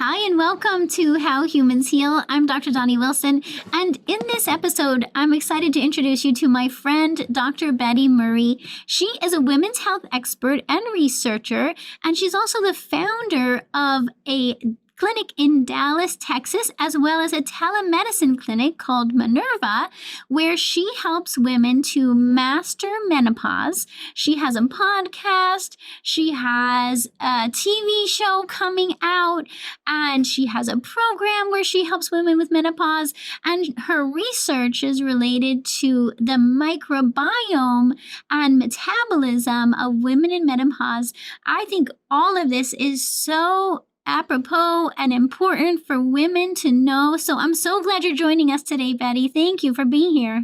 Hi, and welcome to How Humans Heal. I'm Dr. Donnie Wilson, and in this episode, I'm excited to introduce you to my friend, Dr. Betty Murray. She is a women's health expert and researcher, and she's also the founder of a clinic in Dallas, Texas, as well as a telemedicine clinic called Minerva, where she helps women to master menopause. She has a podcast, she has a TV show coming out, and she has a program where she helps women with menopause. And her research is related to the microbiome and metabolism of women in menopause. I think all of this is so apropos and important for women to know. So I'm so glad you're joining us today, Betty. Thank you for being here.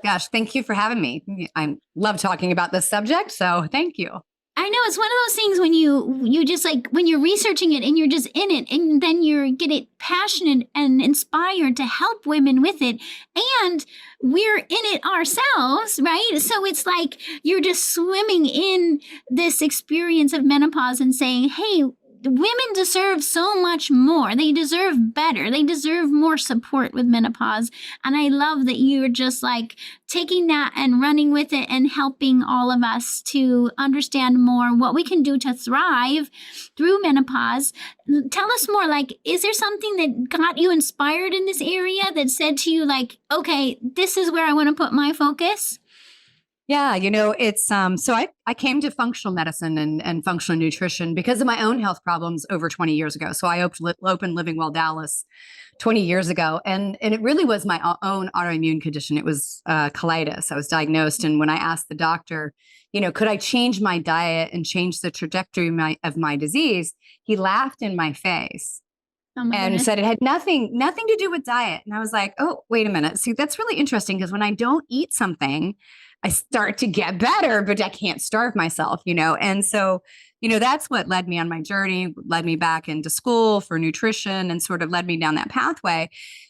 Gosh, thank you for having me. I love talking about this subject, so thank you. I know it's one of those things when you just like when you're researching it and you're just in it, and then you get it passionate and inspired to help women with it, and we're in it ourselves, right? So it's like you're just swimming in this experience of menopause and saying, hey, women deserve so much more. They deserve better. They deserve more support with menopause. And I love that you're just like taking that and running with it and helping all of us to understand more what we can do to thrive through menopause. Tell us more, like, is there something that got you inspired in this area that said to you, like, okay, this is where I want to put my focus? Yeah, it's so I came to functional medicine and functional nutrition because of my own health problems over 20 years ago. So I opened Living Well Dallas 20 years ago, and it really was my own autoimmune condition. It was colitis. I was diagnosed, and when I asked the doctor, could I change my diet and change the trajectory of my disease, he laughed in my face. And said it had nothing to do with diet. And I was like, oh, wait a minute. See, that's really interesting, because when I don't eat something, I start to get better, but I can't starve myself, And so, that's what led me on my journey, led me back into school for nutrition, and sort of led me down that pathway.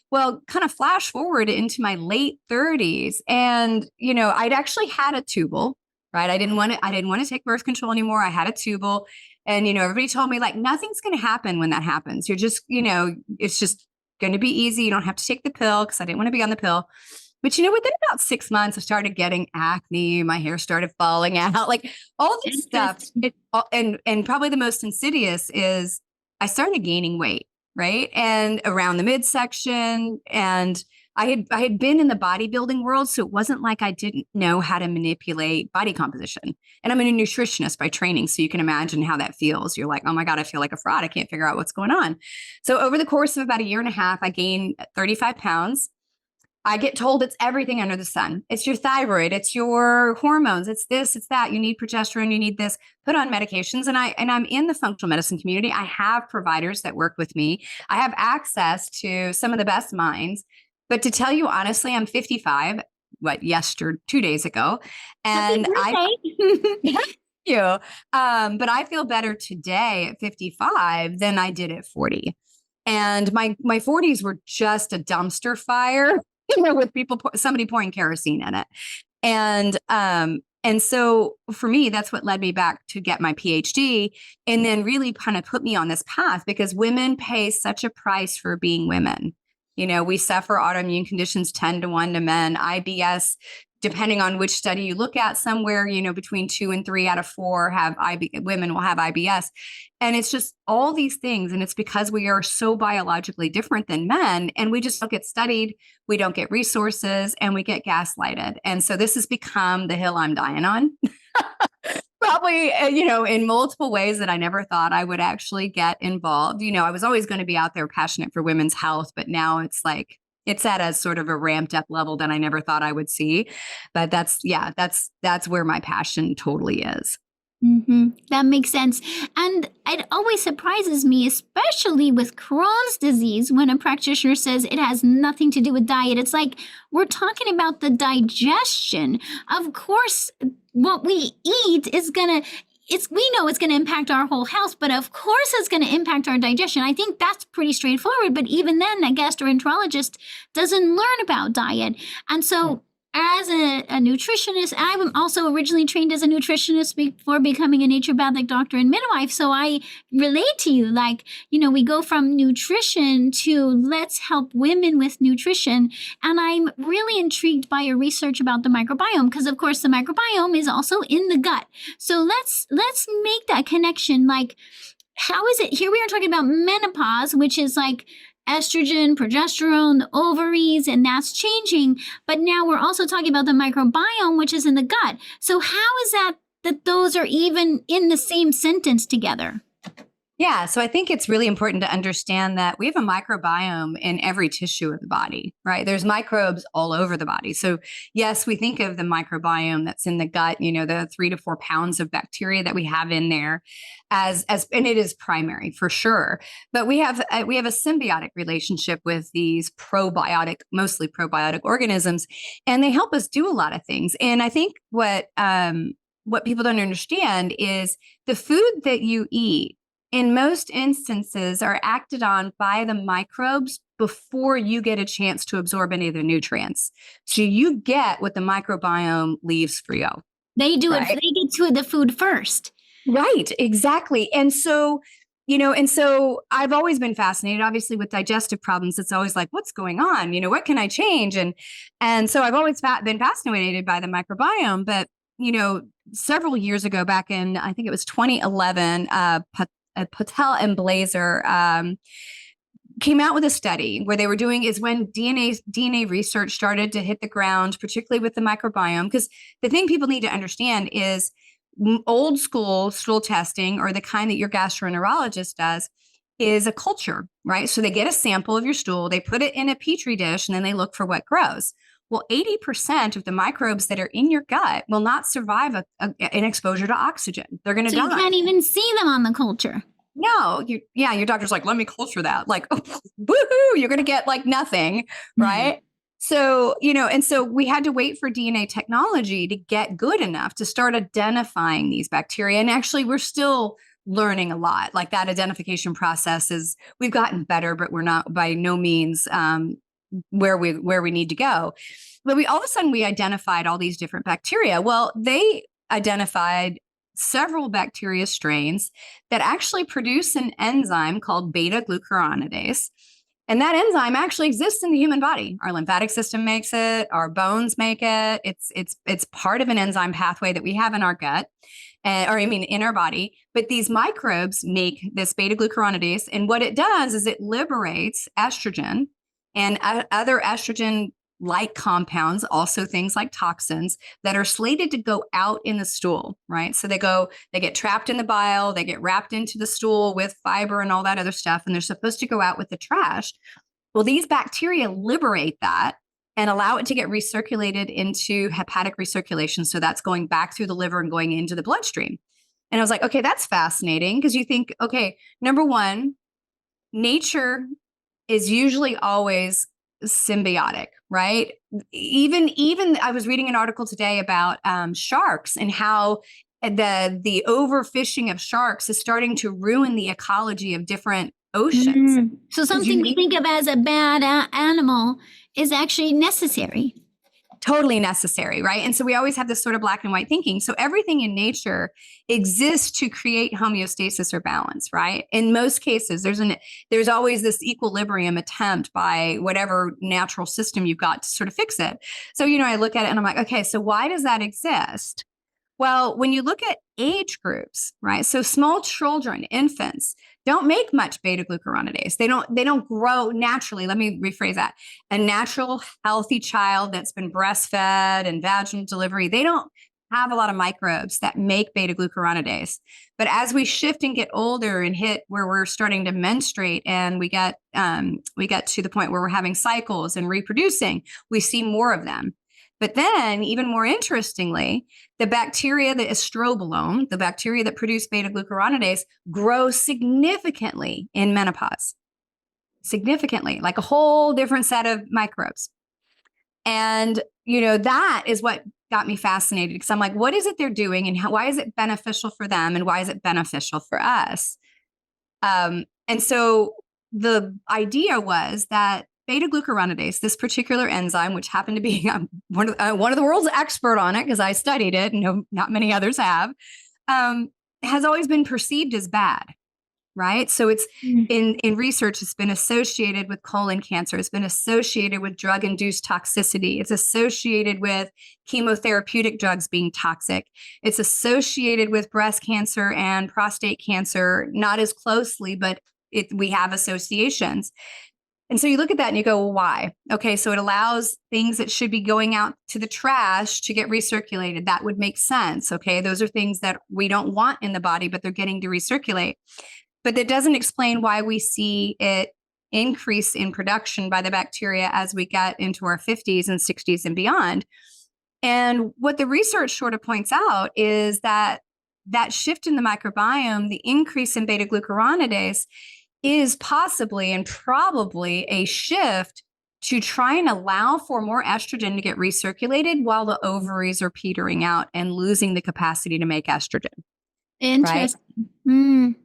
Well, kind of flash forward into my late 30s. And, I'd actually had a tubal, right? I didn't want to take birth control anymore. I had a tubal. And, everybody told me, like, nothing's going to happen when that happens. You're just, it's just going to be easy. You don't have to take the pill, because I didn't want to be on the pill. But, within about 6 months, I started getting acne. My hair started falling out, like all this stuff. And probably the most insidious is I started gaining weight, right? And around the midsection. And I had been in the bodybuilding world, so it wasn't like I didn't know how to manipulate body composition. And I'm a nutritionist by training, so you can imagine how that feels. You're like, oh my God, I feel like a fraud. I can't figure out what's going on. So over the course of about a year and a half, I gained 35 pounds. I get told it's everything under the sun. It's your thyroid, it's your hormones, it's this, it's that. You need progesterone, you need this. Put on medications, and I'm in the functional medicine community. I have providers that work with me. I have access to some of the best minds. But to tell you honestly, I'm 55. 2 days ago, and thank you. But I feel better today at 55 than I did at 40. And my 40s were just a dumpster fire, with somebody pouring kerosene in it. And so for me, that's what led me back to get my PhD, and then really kind of put me on this path, because women pay such a price for being women. We suffer autoimmune conditions 10 to 1 to men. IBS, depending on which study you look at, somewhere, between 2 and 3 out of 4 women will have IBS. And it's just all these things. And it's because we are so biologically different than men, and we just don't get studied. We don't get resources, and we get gaslighted. And so this has become the hill I'm dying on. Probably, in multiple ways that I never thought I would actually get involved. I was always going to be out there passionate for women's health, but now it's like, it's at a sort of a ramped up level that I never thought I would see. But that's where my passion totally is. Mm-hmm. That makes sense. And it always surprises me, especially with Crohn's disease, when a practitioner says it has nothing to do with diet. It's like we're talking about the digestion. Of course, what we eat is we know it's going to impact our whole health, but of course it's going to impact our digestion. I think that's pretty straightforward. But even then, a gastroenterologist doesn't learn about diet. And so as a nutritionist, I'm also originally trained as a nutritionist before becoming a naturopathic doctor and midwife. So I relate to you. Like, we go from nutrition to let's help women with nutrition. And I'm really intrigued by your research about the microbiome, because of course the microbiome is also in the gut. So let's make that connection. Like, how is it here? We are talking about menopause, which is like estrogen, progesterone, the ovaries, and that's changing. But now we're also talking about the microbiome, which is in the gut. So how is that those are even in the same sentence together? Yeah. So I think it's really important to understand that we have a microbiome in every tissue of the body, right? There's microbes all over the body. So yes, we think of the microbiome that's in the gut, the 3 to 4 pounds of bacteria that we have in there as, and it is primary for sure. But we have a symbiotic relationship with these mostly probiotic organisms, and they help us do a lot of things. And I think what people don't understand is the food that you eat in most instances are acted on by the microbes before you get a chance to absorb any of the nutrients. So you get what the microbiome leaves for you. They do right? it. They get to the food first. Right, exactly. And so, I've always been fascinated, obviously, with digestive problems. It's always like, what's going on? What can I change? And so I've always been fascinated by the microbiome. But, several years ago, back in, I think it was 2011, Patel and Blazer came out with a study where they were doing is when DNA research started to hit the ground, particularly with the microbiome. Because the thing people need to understand is old school stool testing, or the kind that your gastroenterologist does, is a culture, right? So they get a sample of your stool, they put it in a petri dish, and then they look for what grows. Well, 80% of the microbes that are in your gut will not survive an exposure to oxygen. They're going to die. You can't even see them on the culture. No, your doctor's like, let me culture that. Like, oh, woohoo, you're going to get like nothing, right? Mm-hmm. So, and so we had to wait for DNA technology to get good enough to start identifying these bacteria. And actually, we're still learning a lot. Like that identification process we've gotten better, but we're not by no means where we need to go. But all of a sudden we identified all these different bacteria. Well, they identified several bacteria strains that actually produce an enzyme called Beta-Glucuronidase. And that enzyme actually exists in the human body. Our lymphatic system makes it, our bones make it. It's part of an enzyme pathway that we have in our gut, in our body. But these microbes make this Beta-Glucuronidase. And what it does is it liberates estrogen and other estrogen like compounds, also things like toxins that are slated to go out in the stool, right? So they get trapped in the bile, they get wrapped into the stool with fiber and all that other stuff, and they're supposed to go out with the trash. Well, these bacteria liberate that and allow it to get recirculated into hepatic recirculation. So that's going back through the liver and going into the bloodstream. And I was like, okay, that's fascinating, because you think, okay, number one, nature is usually always symbiotic, right? Even I was reading an article today about sharks and how the overfishing of sharks is starting to ruin the ecology of different oceans. Mm-hmm. So something we think of as a bad animal is actually necessary. Totally necessary, right? And so we always have this sort of black and white thinking. So everything in nature exists to create homeostasis or balance, right? In most cases, there's always this equilibrium attempt by whatever natural system you've got to sort of fix it. So, I look at it and I'm like, okay, so why does that exist? Well, when you look at age groups, right? So small children, infants, don't make much beta-glucuronidase. They don't grow naturally. Let me rephrase that. A natural, healthy child that's been breastfed and vaginal delivery, they don't have a lot of microbes that make beta-glucuronidase. But as we shift and get older and hit where we're starting to menstruate and we get to the point where we're having cycles and reproducing, we see more of them. But then, even more interestingly, the bacteria, the estrobolome, the bacteria that produce beta-glucuronidase, grows significantly in menopause. Significantly, like a whole different set of microbes. And, that is what got me fascinated, because I'm like, what is it they're doing, and why is it beneficial for them, and why is it beneficial for us? And so the idea was that beta-glucuronidase, this particular enzyme, which happened to be one of the world's expert on it because I studied it, and no, not many others have, has always been perceived as bad. Right. So it's in research, it's been associated with colon cancer. It's been associated with drug-induced toxicity. It's associated with chemotherapeutic drugs being toxic. It's associated with breast cancer and prostate cancer, not as closely, but we have associations. And so you look at that and you go, well, why? Okay, so it allows things that should be going out to the trash to get recirculated. That would make sense. Okay, those are things that we don't want in the body, but they're getting to recirculate. But that doesn't explain why we see it increase in production by the bacteria as we get into our 50s and 60s and beyond. And what the research sort of points out is that shift in the microbiome, the increase in beta-glucuronidase, is possibly and probably a shift to try and allow for more estrogen to get recirculated while the ovaries are petering out and losing the capacity to make estrogen. Interesting. Right?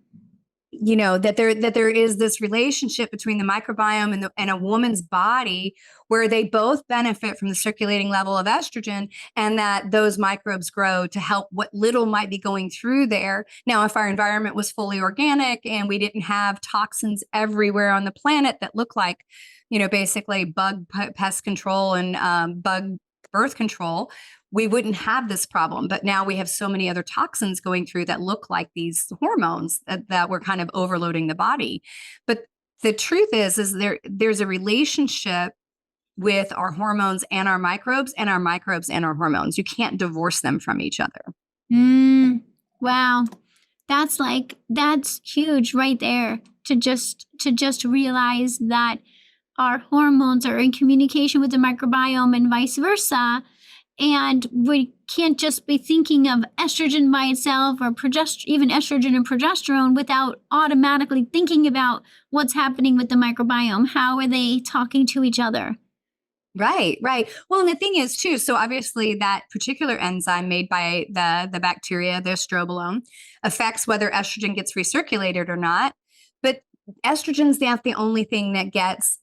You know, that there is this relationship between the microbiome and a woman's body where they both benefit from the circulating level of estrogen, and that those microbes grow to help what little might be going through there. Now, if our environment was fully organic and we didn't have toxins everywhere on the planet that look like, you know, basically bug pest control and bug birth control, we wouldn't have this problem. But now we have so many other toxins going through that look like these hormones that we're kind of overloading the body. But the truth is there's a relationship with our hormones and our microbes and our microbes and our hormones. You can't divorce them from each other. Wow. That's huge right there, to just realize that our hormones are in communication with the microbiome and vice versa. And we can't just be thinking of estrogen by itself or even estrogen and progesterone without automatically thinking about what's happening with the microbiome. How are they talking to each other? Right. Well, and the thing is too, so obviously that particular enzyme made by the bacteria, the estrobolome, affects whether estrogen gets recirculated or not. But estrogen's not the only thing that gets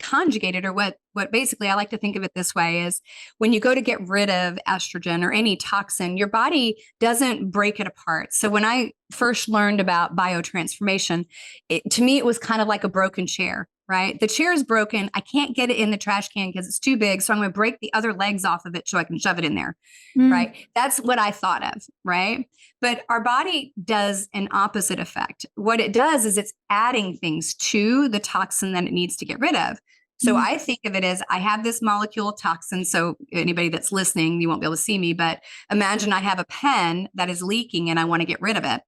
conjugated, or what basically I like to think of it this way is when you go to get rid of estrogen or any toxin, your body doesn't break it apart. So when I first learned about biotransformation, to me, it was kind of like a broken chair, right? The chair is broken. I can't get it in the trash can because it's too big. So I'm going to break the other legs off of it so I can shove it in there, right? That's what I thought of, right? But our body does an opposite effect. What it does is it's adding things to the toxin that it needs to get rid of. So I think of it as I have this molecule of toxin. So anybody that's listening, you won't be able to see me, but imagine I have a pen that is leaking and I want to get rid of it.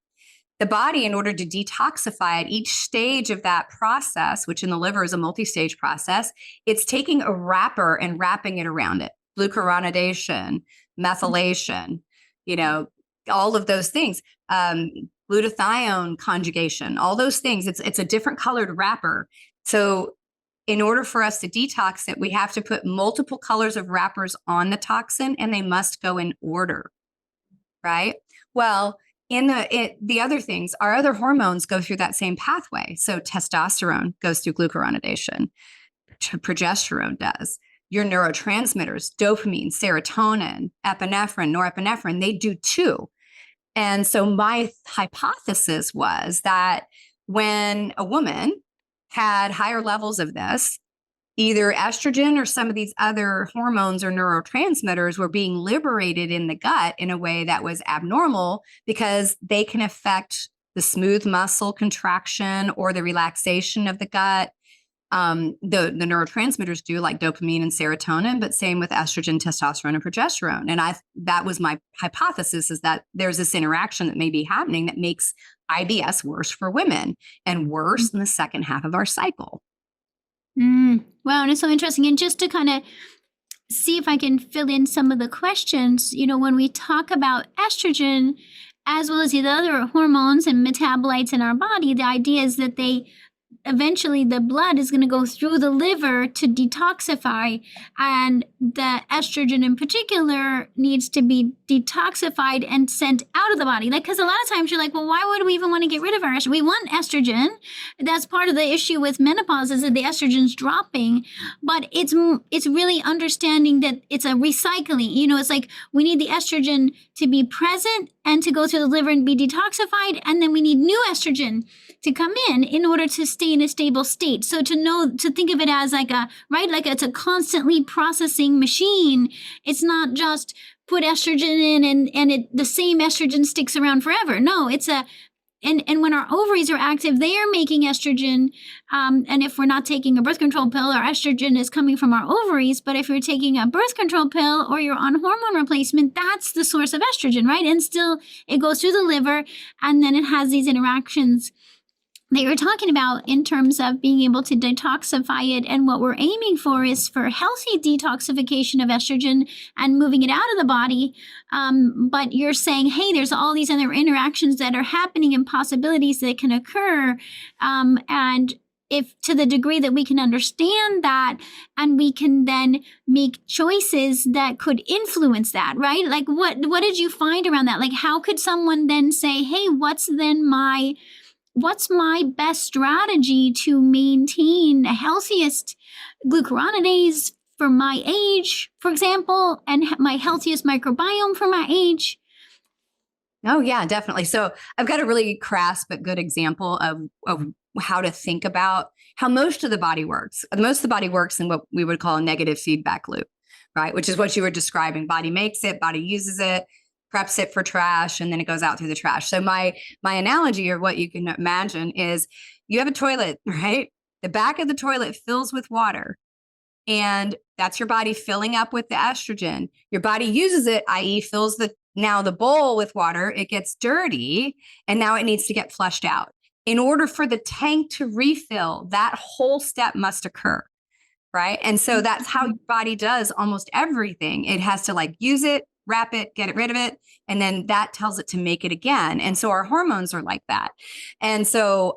The body, in order to detoxify at each stage of that process, which in the liver is a multi-stage process, it's taking a wrapper and wrapping it around it. Glucuronidation, methylation, you know, all of those things, glutathione conjugation, all those things. It's a different colored wrapper. So in order for us to detox it, we have to put multiple colors of wrappers on the toxin, and they must go in order, right? Well, in the other things, our other hormones go through that same pathway. So testosterone goes through glucuronidation, progesterone does. Your neurotransmitters, dopamine, serotonin, epinephrine, norepinephrine, they do too. And so my hypothesis was that when a woman had higher levels of this, either estrogen or some of these other hormones or neurotransmitters were being liberated in the gut in a way that was abnormal, because they can affect the smooth muscle contraction or the relaxation of the gut. The neurotransmitters do, like dopamine and serotonin, but same with estrogen, testosterone, and progesterone. And that was my hypothesis, is that there's this interaction that may be happening that makes IBS worse for women and worse in the second half of our cycle. Wow, and it's so interesting. And just to kind of see if I can fill in some of the questions, you know, when we talk about estrogen, as well as the other hormones and metabolites in our body, the idea is that eventually the blood is going to go through the liver to detoxify, and the estrogen in particular needs to be detoxified and sent out of the body. Like, because a lot of times you're like, well, why would we even want to get rid of our estrogen? We want estrogen. That's part of the issue with menopause, is that the estrogen's dropping. But it's really understanding that it's a recycling. You know, it's like we need the estrogen to be present and to go through the liver and be detoxified, and then we need new estrogen to come in order to stay in a stable state. So to think of it as like it's a constantly processing machine. It's not just put estrogen in and the same estrogen sticks around forever. No, it's and when our ovaries are active, they are making estrogen. And if we're not taking a birth control pill, our estrogen is coming from our ovaries. But if you're taking a birth control pill or you're on hormone replacement, that's the source of estrogen, right? And still it goes through the liver, and then it has these interactions that you're talking about in terms of being able to detoxify it. And what we're aiming for is for healthy detoxification of estrogen and moving it out of the body. But you're saying, hey, there's all these other interactions that are happening and possibilities that can occur. And if to the degree that we can understand that, and we can then make choices that could influence that, right? Like what did you find around that? Like, how could someone then say, hey, what's my best strategy to maintain the healthiest glucuronidase for my age, for example, and my healthiest microbiome for my age? Oh, yeah, definitely. So I've got a really crass but good example of how to think about how most of the body works. Most of the body works in what we would call a negative feedback loop, right? Which is what you were describing. Body makes it, body uses it, preps it for trash, and then it goes out through the trash. So my analogy, or what you can imagine, is you have a toilet, right? The back of the toilet fills with water, and that's your body filling up with the estrogen. Your body uses it, i.e. fills now the bowl with water. It gets dirty, and now it needs to get flushed out. In order for the tank to refill, that whole step must occur, right? And so that's how your body does almost everything. It has to use it, wrap it, get rid of it, and then that tells it to make it again. And so our hormones are like that. And so,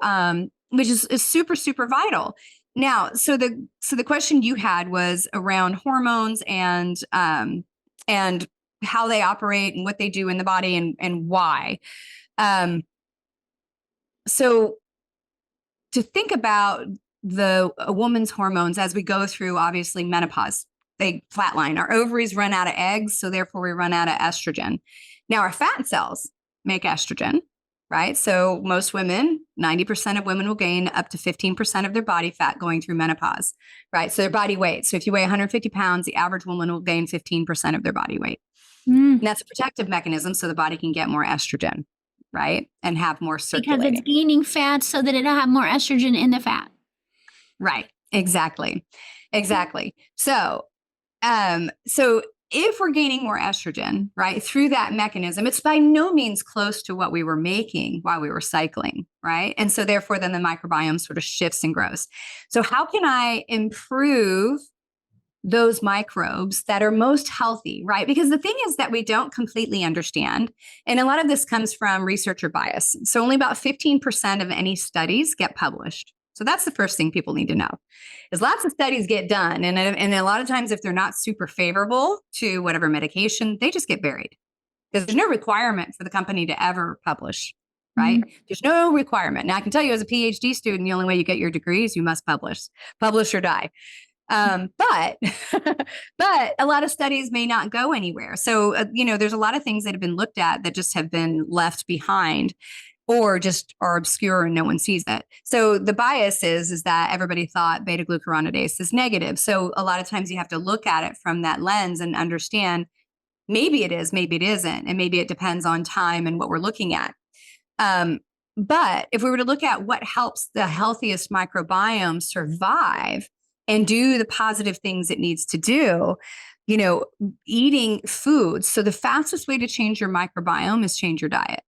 which is super, super vital. Now, so the question you had was around hormones and how they operate and what they do in the body and why. So to think about a woman's hormones as we go through, obviously, menopause, they flatline. Our ovaries run out of eggs, so therefore we run out of estrogen. Now our fat cells make estrogen, right? So most women, 90% of women will gain up to 15% of their body fat going through menopause, right? So their body weight. So if you weigh 150 pounds, the average woman will gain 15% of their body weight. And that's a protective mechanism so the body can get more estrogen, right? And have more circulating. Because it's gaining fat so that it'll have more estrogen in the fat. Right. Exactly. So if we're gaining more estrogen, right, through that mechanism, it's by no means close to what we were making while we were cycling, right? And so therefore, then the microbiome sort of shifts and grows. So how can I improve those microbes that are most healthy, right? Because the thing is that we don't completely understand. And a lot of this comes from researcher bias. So only about 15% of any studies get published. So that's the first thing people need to know, is lots of studies get done. And a lot of times, if they're not super favorable to whatever medication, they just get buried because there's no requirement for the company to ever publish, right? There's no requirement. Now, I can tell you as a PhD student, the only way you get your degree is you must publish or die. But a lot of studies may not go anywhere. So, there's a lot of things that have been looked at that just have been left behind or just are obscure and no one sees it. So the bias is that everybody thought beta-glucuronidase is negative. So a lot of times you have to look at it from that lens and understand maybe it is, maybe it isn't. And maybe it depends on time and what we're looking at. But if we were to look at what helps the healthiest microbiome survive and do the positive things it needs to do, eating foods. So the fastest way to change your microbiome is change your diet.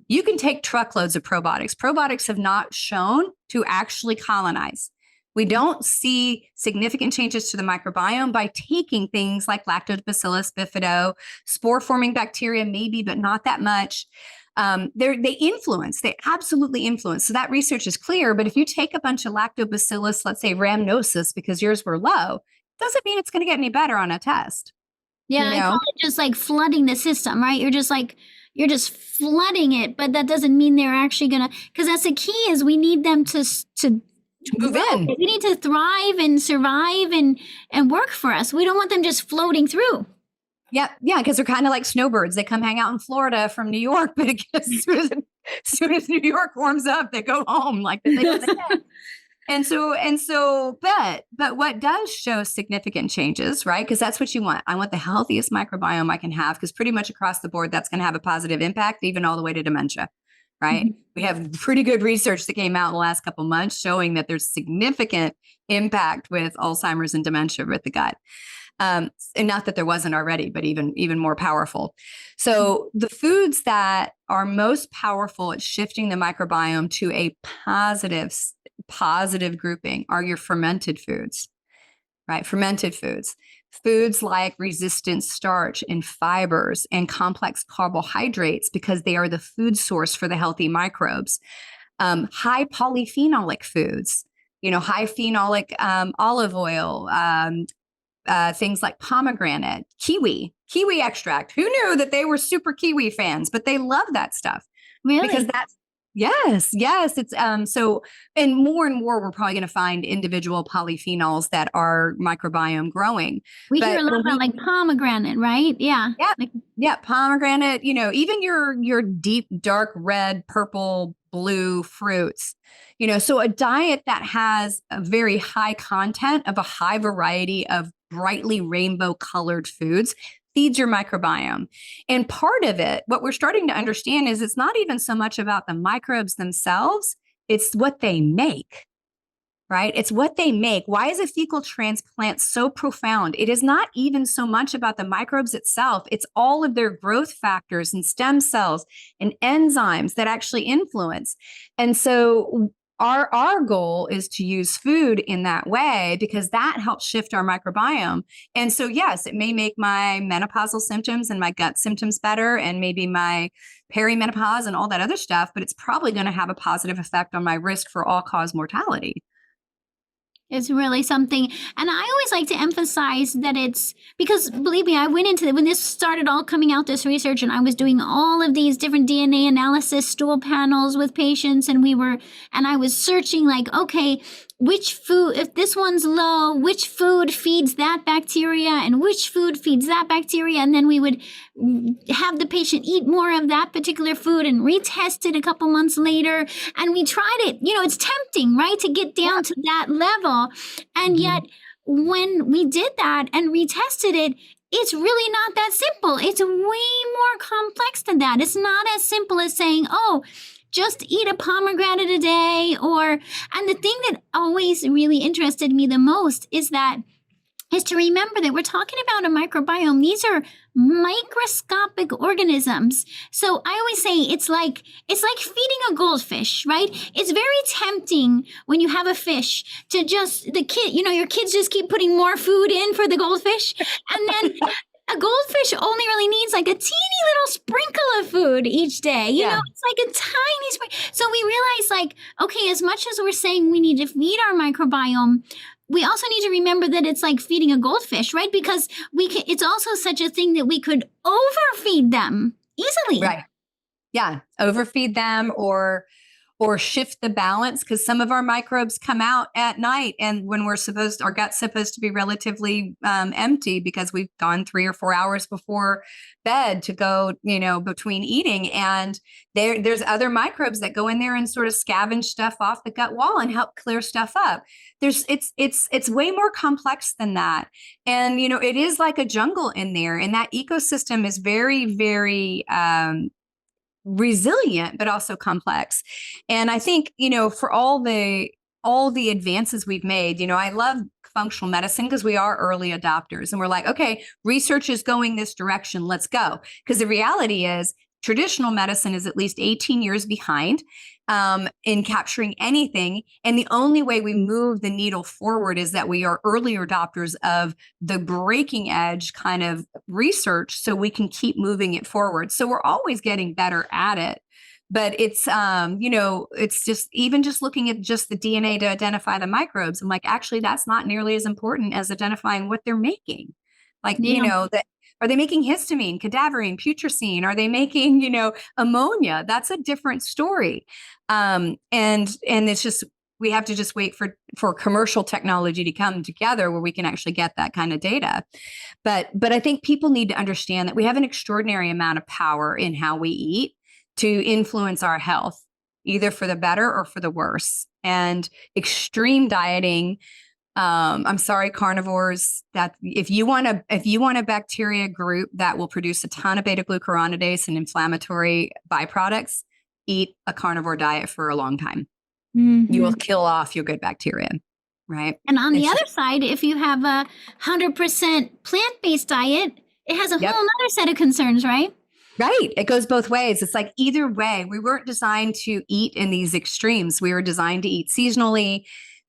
You can take truckloads of probiotics. Probiotics have not shown to actually colonize. We don't see significant changes to the microbiome by taking things like Lactobacillus bifido, spore-forming bacteria, maybe, but not that much. They absolutely influence. So that research is clear. But if you take a bunch of Lactobacillus, let's say rhamnosus, because yours were low, doesn't mean it's going to get any better on a test. Yeah, you I call know? it just like flooding the system, right? You're just flooding it, but that doesn't mean they're actually gonna. Because that's the key is we need them to To move grow. in. We need to thrive and survive and work for us. We don't want them just floating through. Yeah, yeah, because they're kind of like snowbirds. They come hang out in Florida from New York, but as soon as New York warms up, they go home. Like they don't stay. But what does show significant changes, right? Because that's what you want. I want the healthiest microbiome I can have, because pretty much across the board, that's going to have a positive impact, even all the way to dementia, right? Mhm. We have pretty good research that came out in the last couple of months showing that there's significant impact with Alzheimer's and dementia with the gut. And not that there wasn't already, but even more powerful. So the foods that are most powerful at shifting the microbiome to a positive grouping are your fermented foods, right? Fermented foods like resistant starch and fibers and complex carbohydrates, because they are the food source for the healthy microbes. High polyphenolic foods, high phenolic olive oil, things like pomegranate, kiwi extract. Who knew that they were super kiwi fans, but they love that stuff because Really? that's yes. It's so, and more we're probably going to find individual polyphenols that are microbiome growing. We hear a But lot about like pomegranate, right? Yeah. yeah, Like, yeah, pomegranate, even your deep, dark red, purple, blue fruits, so a diet that has a very high content of a high variety of brightly rainbow colored foods feeds your microbiome. And part of it, what we're starting to understand is it's not even so much about the microbes themselves, it's what they make. Right? It's what they make. Why is a fecal transplant so profound? It is not even so much about the microbes itself. It's all of their growth factors and stem cells and enzymes that actually influence. And so our goal is to use food in that way, because that helps shift our microbiome. And so, yes, it may make my menopausal symptoms and my gut symptoms better, and maybe my peri-menopause and all that other stuff, but it's probably going to have a positive effect on my risk for all-cause mortality. it's really something. And I always like to emphasize that it's because, believe me, I went into it when this started all coming out, this research, and I was doing all of these different DNA analysis, stool panels with patients, and I was searching like, okay, which food, if this one's low, which food feeds that bacteria and which food feeds that bacteria. And then we would have the patient eat more of that particular food and retest it a couple months later. And we tried it. It's tempting, right, to get down to that level. And yet, when we did that and retested it, it's really not that simple. It's way more complex than that. It's not as simple as saying, oh, just eat a pomegranate a day. And the thing that always really interested me the most is to remember that we're talking about a microbiome. These are microscopic organisms. So I always say it's like feeding a goldfish, right? It's very tempting when you have a fish to just your kids just keep putting more food in for the goldfish, and then a goldfish only really needs like a teeny little sprinkle of food each day. It's like a tiny sprinkle. So we realize, like, okay, as much as we're saying we need to feed our microbiome, we also need to remember that it's like feeding a goldfish, right? Because it's also such a thing that we could overfeed them easily. Right. Yeah. Overfeed them or shift the balance, because some of our microbes come out at night, and when our gut's supposed to be relatively empty, because we've gone 3 or 4 hours before bed to go, between eating, and there's other microbes that go in there and sort of scavenge stuff off the gut wall and help clear stuff up. It's way more complex than that. And, it is like a jungle in there, and that ecosystem is very, very, resilient, but also complex. And I think, for all the advances we've made, I love functional medicine because we are early adopters, and we're like, okay, research is going this direction, let's go. Because the reality is traditional medicine is at least 18 years behind in capturing anything. And the only way we move the needle forward is that we are early adopters of the breaking edge kind of research, so we can keep moving it forward. So we're always getting better at it. But it's, it's just looking at just the DNA to identify the microbes. I'm like, actually, that's not nearly as important as identifying what they're making. Like, Yeah. that Are they making histamine, cadaverine, putrescine? Are they making, ammonia? That's a different story. And it's just, we have to just wait for commercial technology to come together where we can actually get that kind of data. But I think people need to understand that we have an extraordinary amount of power in how we eat to influence our health, either for the better or for the worse. And extreme dieting, I'm sorry, carnivores, that if you want a bacteria group that will produce a ton of beta-glucuronidase and inflammatory byproducts, eat a carnivore diet for a long time. Mm-hmm. You will kill off your good bacteria, right? And on the other side, if you have a 100% plant-based diet, it has a whole other set of concerns, right? Right. It goes both ways. It's like either way, we weren't designed to eat in these extremes. We were designed to eat seasonally,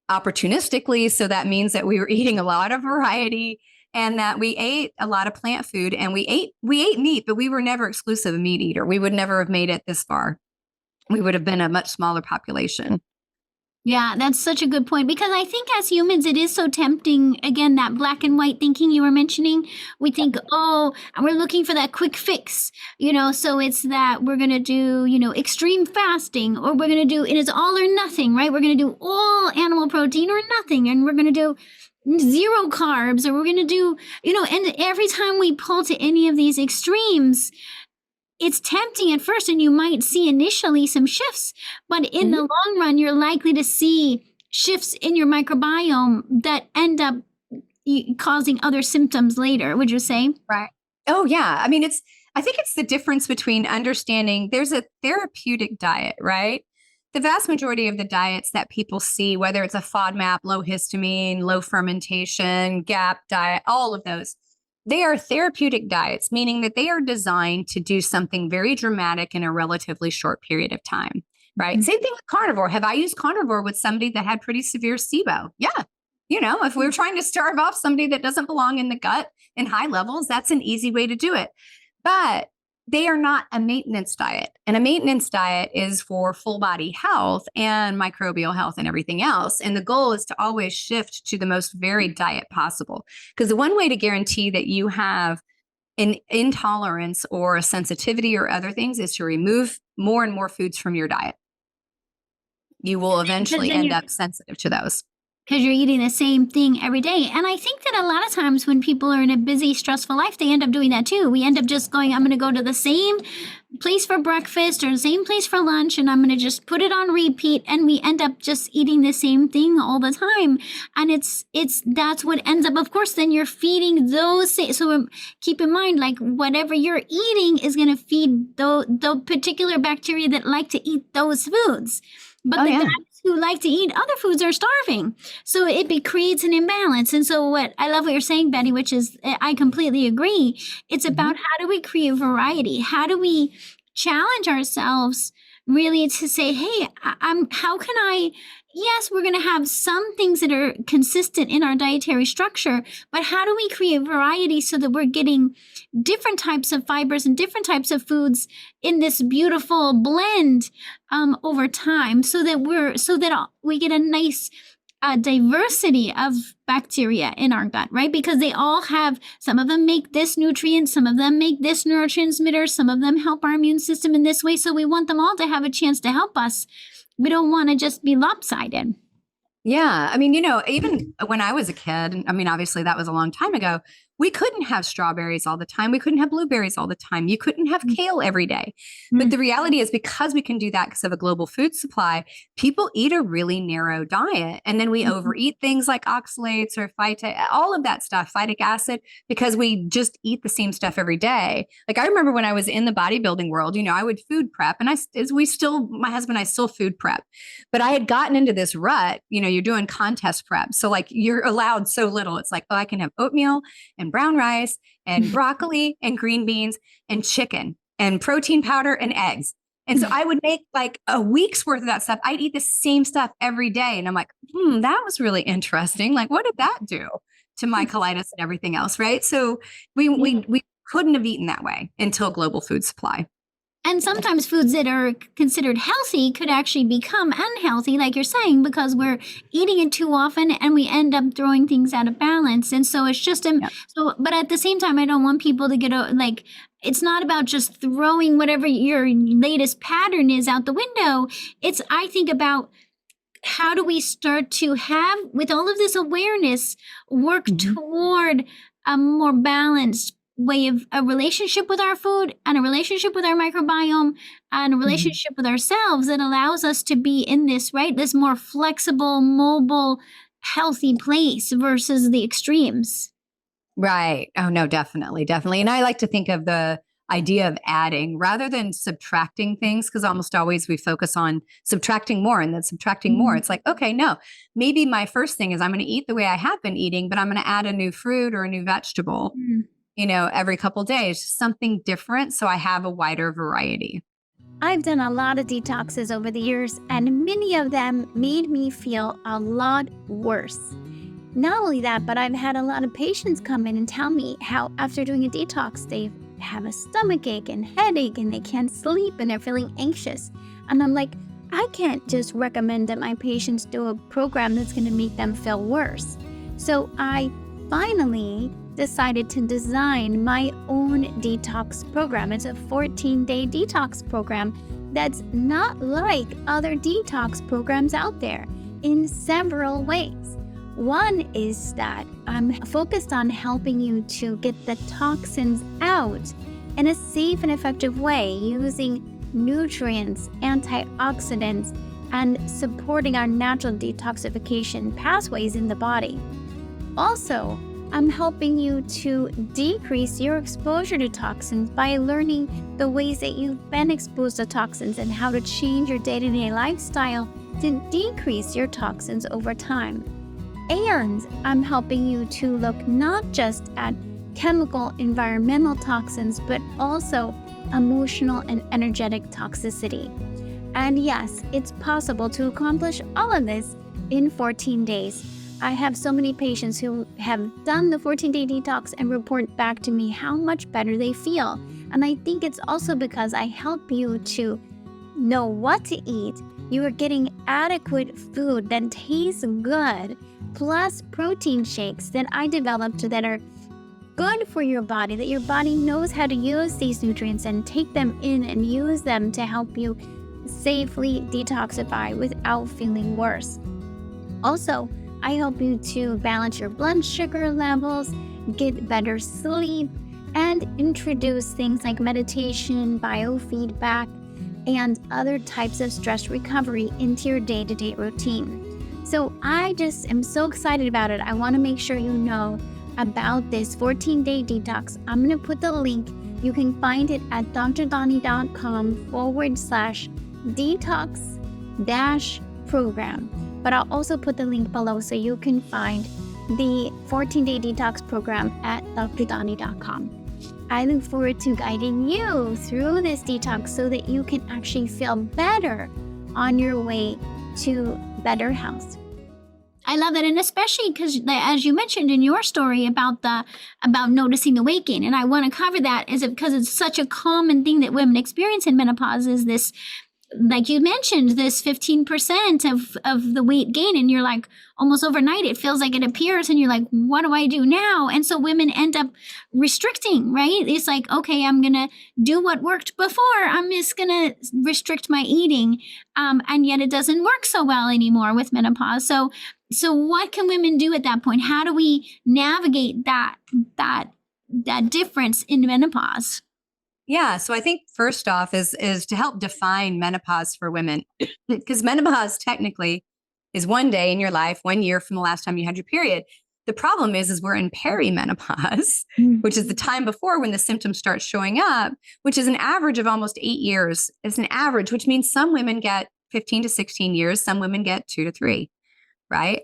opportunistically. So that means that we were eating a lot of variety and that we ate a lot of plant food, and we ate meat, but we were never exclusive a meat eater. We would never have made it this far. We would have been a much smaller population. Yeah, that's such a good point, because I think as humans, it is so tempting. Again, that black and white thinking you were mentioning, we think, oh, we're looking for that quick fix, so it's that we're going to do, extreme fasting, or we're going to do, it is all or nothing, right? We're going to do all animal protein or nothing, and we're going to do zero carbs, or we're going to do, and every time we pull to any of these extremes, it's tempting at first, and you might see initially some shifts, but in the long run, you're likely to see shifts in your microbiome that end up causing other symptoms later, would you say? Right. Oh, yeah. I mean, I think it's the difference between understanding there's a therapeutic diet, right? The vast majority of the diets that people see, whether it's a FODMAP, low histamine, low fermentation, GAP diet, all of those, they are therapeutic diets, meaning that they are designed to do something very dramatic in a relatively short period of time, right? Mm-hmm. Same thing with carnivore. Have I used carnivore with somebody that had pretty severe SIBO? Yeah. If we were trying to starve off somebody that doesn't belong in the gut in high levels, that's an easy way to do it. But they are not a maintenance diet. And a maintenance diet is for full body health and microbial health and everything else. And the goal is to always shift to the most varied diet possible. Because the one way to guarantee that you have an intolerance or a sensitivity or other things is to remove more and more foods from your diet. You will eventually end up sensitive to those. Because you're eating the same thing every day. And I think that a lot of times when people are in a busy, stressful life, they end up doing that too. We end up just going, I'm going to go to the same place for breakfast or the same place for lunch, and I'm going to just put it on repeat. And we end up just eating the same thing all the time. And that's what ends up, of course, then you're feeding those. So keep in mind, like whatever you're eating is going to feed the particular bacteria that like to eat those foods. But guys who like to eat other foods are starving. So it creates an imbalance. And so I love what you're saying, Betty, which is, I completely agree. It's about how do we create variety? How do we challenge ourselves really to say, hey, how can I, yes, we're going to have some things that are consistent in our dietary structure, but how do we create variety so that we're getting different types of fibers and different types of foods in this beautiful blend over time, so that we get a nice diversity of bacteria in our gut, right? Because they all have, some of them make this nutrient, some of them make this neurotransmitter, some of them help our immune system in this way. So we want them all to have a chance to help us. We don't want to just be lopsided. Yeah. I mean, even when I was a kid, I mean, obviously that was a long time ago, we couldn't have strawberries all the time. We couldn't have blueberries all the time. You couldn't have kale every day. But the reality is, because we can do that because of a global food supply, people eat a really narrow diet. And then we overeat things like oxalates or all of that stuff, phytic acid, because we just eat the same stuff every day. Like I remember when I was in the bodybuilding world, I would food prep, and my husband and I still food prep, but I had gotten into this rut. You're doing contest prep. So like you're allowed so little. It's like, oh, I can have oatmeal and brown rice and broccoli and green beans and chicken and protein powder and eggs. And so I would make like a week's worth of that stuff. I'd eat the same stuff every day. And I'm like, that was really interesting. Like, what did that do to my colitis and everything else? Right. So we couldn't have eaten that way until global food supply. And sometimes foods that are considered healthy could actually become unhealthy, like you're saying, because we're eating it too often and we end up throwing things out of balance. And so it's just so. But at the same time, I don't want people to get like. It's not about just throwing whatever your latest pattern is out the window. I think about how do we start to have, with all of this awareness, work toward a more balanced way of a relationship with our food and a relationship with our microbiome and a relationship with ourselves that allows us to be in this, right, this more flexible, mobile, healthy place versus the extremes. Right. Oh, no, definitely. Definitely. And I like to think of the idea of adding rather than subtracting things, because almost always we focus on subtracting more and then subtracting more. It's like, okay, no, maybe my first thing is I'm going to eat the way I have been eating, but I'm going to add a new fruit or a new vegetable, every couple of days, something different. So I have a wider variety. I've done a lot of detoxes over the years, and many of them made me feel a lot worse. Not only that, but I've had a lot of patients come in and tell me how after doing a detox, they have a stomach ache and headache and they can't sleep and they're feeling anxious. And I'm like, I can't just recommend that my patients do a program that's going to make them feel worse. So I finally decided to design my own detox program. It's a 14-day detox program that's not like other detox programs out there in several ways. One is that I'm focused on helping you to get the toxins out in a safe and effective way using nutrients, antioxidants, and supporting our natural detoxification pathways in the body. Also, I'm helping you to decrease your exposure to toxins by learning the ways that you've been exposed to toxins and how to change your day-to-day lifestyle to decrease your toxins over time. And I'm helping you to look not just at chemical environmental toxins, but also emotional and energetic toxicity. And yes, it's possible to accomplish all of this in 14 days. I have so many patients who have done the 14-day detox and report back to me how much better they feel. And I think it's also because I help you to know what to eat. You are getting adequate food that tastes good, plus protein shakes that I developed that are good for your body, that your body knows how to use these nutrients and take them in and use them to help you safely detoxify without feeling worse. Also, I help you to balance your blood sugar levels, get better sleep, and introduce things like meditation, biofeedback, and other types of stress recovery into your day-to-day routine. So I just am so excited about it. I want to make sure you know about this 14-day detox. I'm going to put the link. You can find it at drdani.com/detox-program. But I'll also put the link below so you can find the 14-day detox program at drdani.com. I look forward to guiding you through this detox so that you can actually feel better on your way to better health. I love that, and especially because, as you mentioned in your story about noticing the weight gain, and I want to cover that because it's such a common thing that women experience in menopause is this, like you mentioned, this 15% of the weight gain, and you're like, almost overnight, it feels like it appears, and you're like, what do I do now? And so women end up restricting, right? It's like, okay, I'm going to do what worked before. I'm just going to restrict my eating. And yet it doesn't work so well anymore with menopause. So what can women do at that point? How do we navigate that difference in menopause? Yeah. So I think first off is to help define menopause for women, because menopause technically is one day in your life, 1 year from the last time you had your period. The problem is we're in peri-menopause, which is the time before when the symptoms start showing up, which is an average of almost 8 years. It's an average, which means some women get 15 to 16 years. Some women get 2 to 3, right?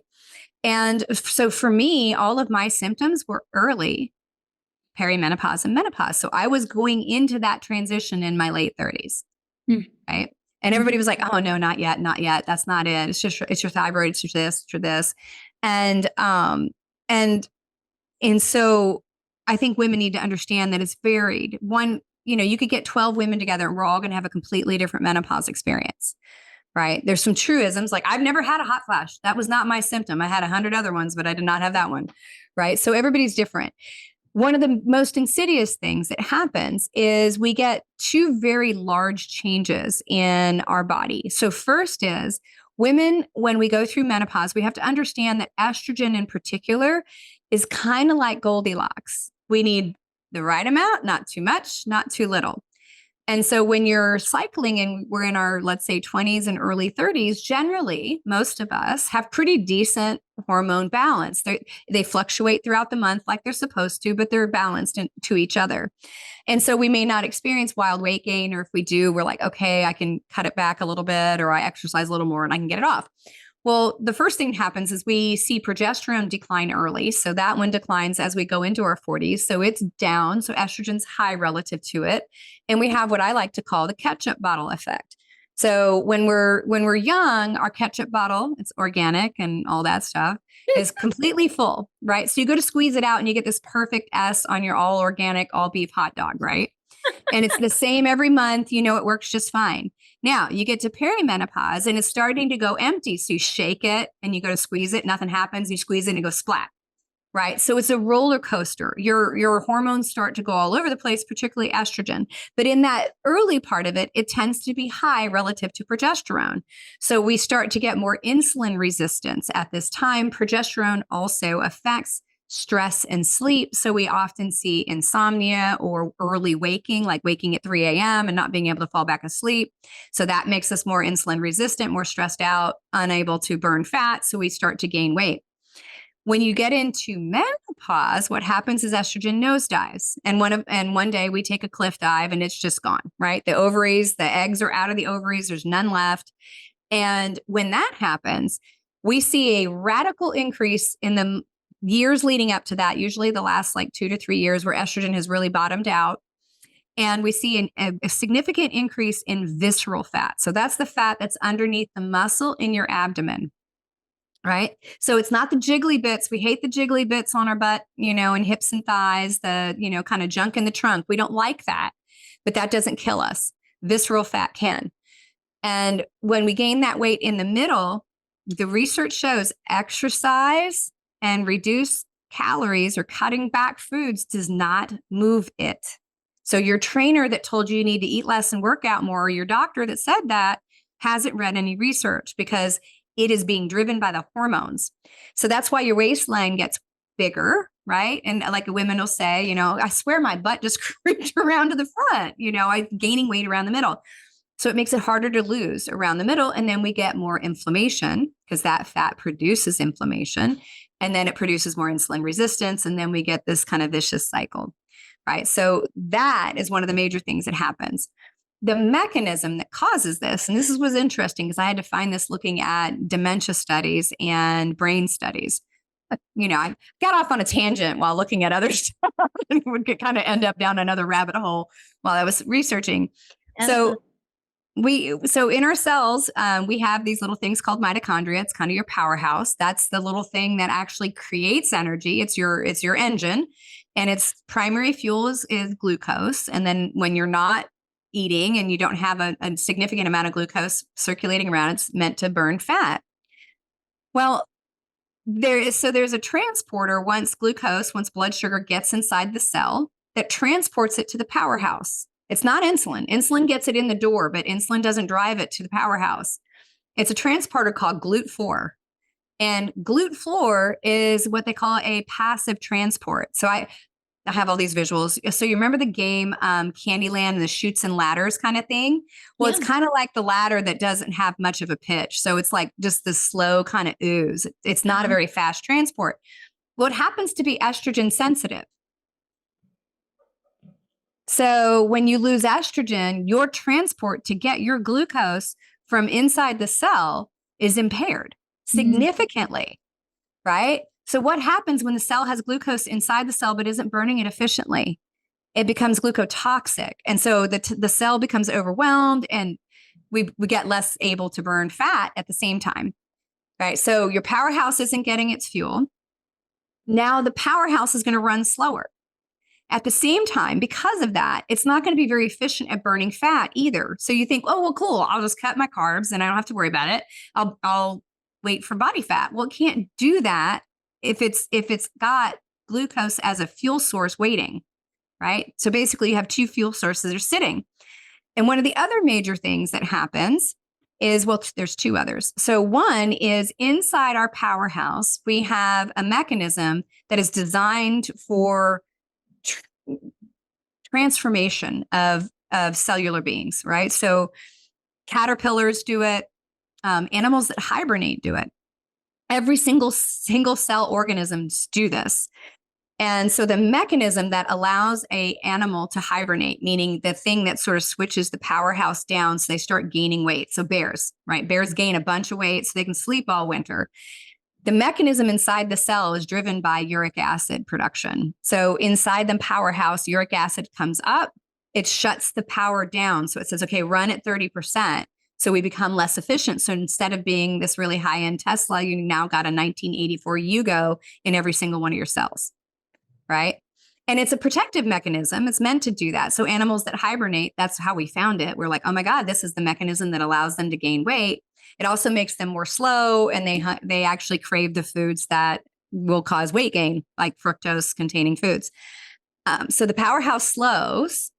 And so for me, all of my symptoms were early perimenopause and menopause. So I was going into that transition in my late 30s, right? And everybody was like, oh, no, not yet, not yet. That's not it. It's just, it's your thyroid, it's your this, it's your this. And so I think women need to understand that it's varied. One, you could get 12 women together and we're all going to have a completely different menopause experience, right? There's some truisms like I've never had a hot flash. That was not my symptom. I had 100 other ones, but I did not have that one, right? So everybody's different. One of the most insidious things that happens is we get two very large changes in our body. So first is women, when we go through menopause, we have to understand that estrogen in particular is kind of like Goldilocks. We need the right amount, not too much, not too little. And so when you're cycling and we're in our, let's say, 20s and early 30s, generally, most of us have pretty decent hormone balance. They fluctuate throughout the month like they're supposed to, but they're balanced to each other. And so we may not experience wild weight gain, or if we do, we're like, okay, I can cut it back a little bit, or I exercise a little more and I can get it off. Well, the first thing that happens is we see progesterone decline early. So that one declines as we go into our 40s. So it's down. So estrogen's high relative to it. And we have what I like to call the ketchup bottle effect. So when we're young, our ketchup bottle, it's organic and all that stuff, is completely full, right? So you go to squeeze it out and you get this perfect S on your all organic, all beef hot dog, right? And it's the same every month. It works just fine. Now you get to peri-menopause and it's starting to go empty. So you shake it and you go to squeeze it. Nothing happens. You squeeze it and it goes splat. Right. So it's a roller coaster. Your hormones start to go all over the place, particularly estrogen. But in that early part of it, it tends to be high relative to progesterone. So we start to get more insulin resistance at this time. Progesterone also affects stress and sleep. So we often see insomnia or early waking, like waking at 3 a.m. and not being able to fall back asleep. So that makes us more insulin resistant, more stressed out, unable to burn fat. So we start to gain weight. When you get into menopause, what happens is estrogen nosedives. And one day we take a cliff dive and it's just gone, right? The ovaries, the eggs are out of the ovaries. There's none left. And when that happens, we see a radical increase in the years leading up to that, usually the last like 2 to 3 years where estrogen has really bottomed out. And we see a significant increase in visceral fat. So that's the fat that's underneath the muscle in your abdomen. Right. So it's not the jiggly bits. We hate the jiggly bits on our butt, and hips and thighs, the, kind of junk in the trunk. We don't like that, but that doesn't kill us. Visceral fat can. And when we gain that weight in the middle, the research shows exercise and reduce calories or cutting back foods does not move it. So your trainer that told you need to eat less and work out more, or your doctor that said that hasn't read any research because it is being driven by the hormones. So that's why your waistline gets bigger, right? And like women will say, I swear my butt just creeped around to the front, I'm gaining weight around the middle. So it makes it harder to lose around the middle. And then we get more inflammation because that fat produces inflammation. And then it produces more insulin resistance. And then we get this kind of vicious cycle, right? So that is one of the major things that happens. The mechanism that causes this, and this was interesting because I had to find this looking at dementia studies and brain studies. I got off on a tangent while looking at other stuff and would kind of end up down another rabbit hole while I was researching. So in our cells, we have these little things called mitochondria. It's kind of your powerhouse. That's the little thing that actually creates energy. It's your engine, and its primary fuel is glucose. And then when you're not eating and you don't have a significant amount of glucose circulating around, it's meant to burn fat. Well, there's a transporter once blood sugar gets inside the cell that transports it to the powerhouse. It's not insulin. Insulin gets it in the door, but insulin doesn't drive it to the powerhouse. It's a transporter called GLUT4. And GLUT4 is what they call a passive transport. So I have all these visuals. So you remember the game Candyland and the chutes and ladders kind of thing? Well, It's kind of like the ladder that doesn't have much of a pitch. So it's like just the slow kind of ooze. It's not a very fast transport. Well, it happens to be estrogen sensitive. So when you lose estrogen, your transport to get your glucose from inside the cell is impaired significantly, right? So what happens when the cell has glucose inside the cell but isn't burning it efficiently? It becomes glucotoxic. And so the cell becomes overwhelmed and we get less able to burn fat at the same time, right? So your powerhouse isn't getting its fuel. Now the powerhouse is going to run slower. At the same time, because of that, it's not going to be very efficient at burning fat either. So you think, oh, well, cool, I'll just cut my carbs and I don't have to worry about it. I'll wait for body fat. Well, it can't do that if it's got glucose as a fuel source waiting, right? So basically you have two fuel sources that are sitting. And one of the other major things that happens is, well, there's two others. So one is inside our powerhouse, we have a mechanism that is designed for transformation of cellular beings, right? So caterpillars do it. Animals that hibernate do it. Every single cell organisms do this. And so the mechanism that allows a animal to hibernate, meaning the thing that sort of switches the powerhouse down so they start gaining weight. So bears, right? Bears gain a bunch of weight so they can sleep all winter. The mechanism inside the cell is driven by uric acid production. So inside the powerhouse, uric acid comes up, it shuts the power down. So it says, okay, run at 30%. So we become less efficient. So instead of being this really high-end Tesla, you now got a 1984 Yugo in every single one of your cells, right? And it's a protective mechanism. It's meant to do that. So animals that hibernate, that's how we found it. We're like, oh my God, this is the mechanism that allows them to gain weight. It also makes them more slow, and they actually crave the foods that will cause weight gain, like fructose-containing foods. So the powerhouse slows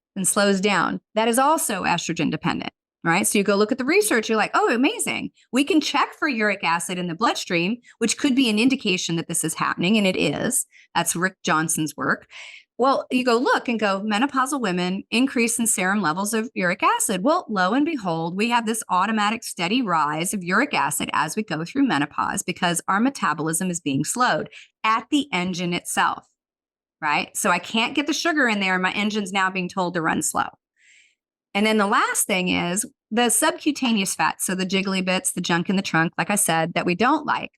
down. That is also estrogen dependent, right? So you go look at the research, you're like, oh, amazing. We can check for uric acid in the bloodstream, which could be an indication that this is happening, and it is. That's Rick Johnson's work. Well, you go look and go, menopausal women increase in serum levels of uric acid. Well, lo and behold, we have this automatic steady rise of uric acid as we go through menopause because our metabolism is being slowed at the engine itself, right? So I can't get the sugar in there. My engine's now being told to run slow. And then the last thing is the subcutaneous fat. So the jiggly bits, the junk in the trunk, like I said, that we don't like,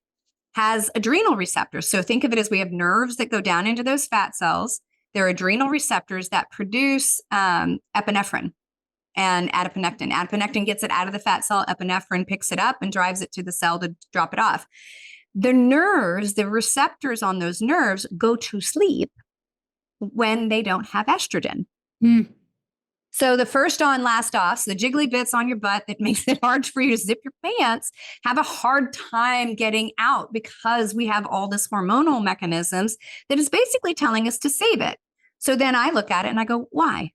has adrenal receptors. So think of it as we have nerves that go down into those fat cells. There are adrenal receptors that produce epinephrine and adiponectin. Adiponectin gets it out of the fat cell. Epinephrine picks it up and drives it to the cell to drop it off. The nerves, the receptors on those nerves go to sleep when they don't have estrogen. Mm. So the first on, last off, so the jiggly bits on your butt that makes it hard for you to zip your pants have a hard time getting out because we have all this hormonal mechanisms that is basically telling us to save it. So then I look at it and I go, why?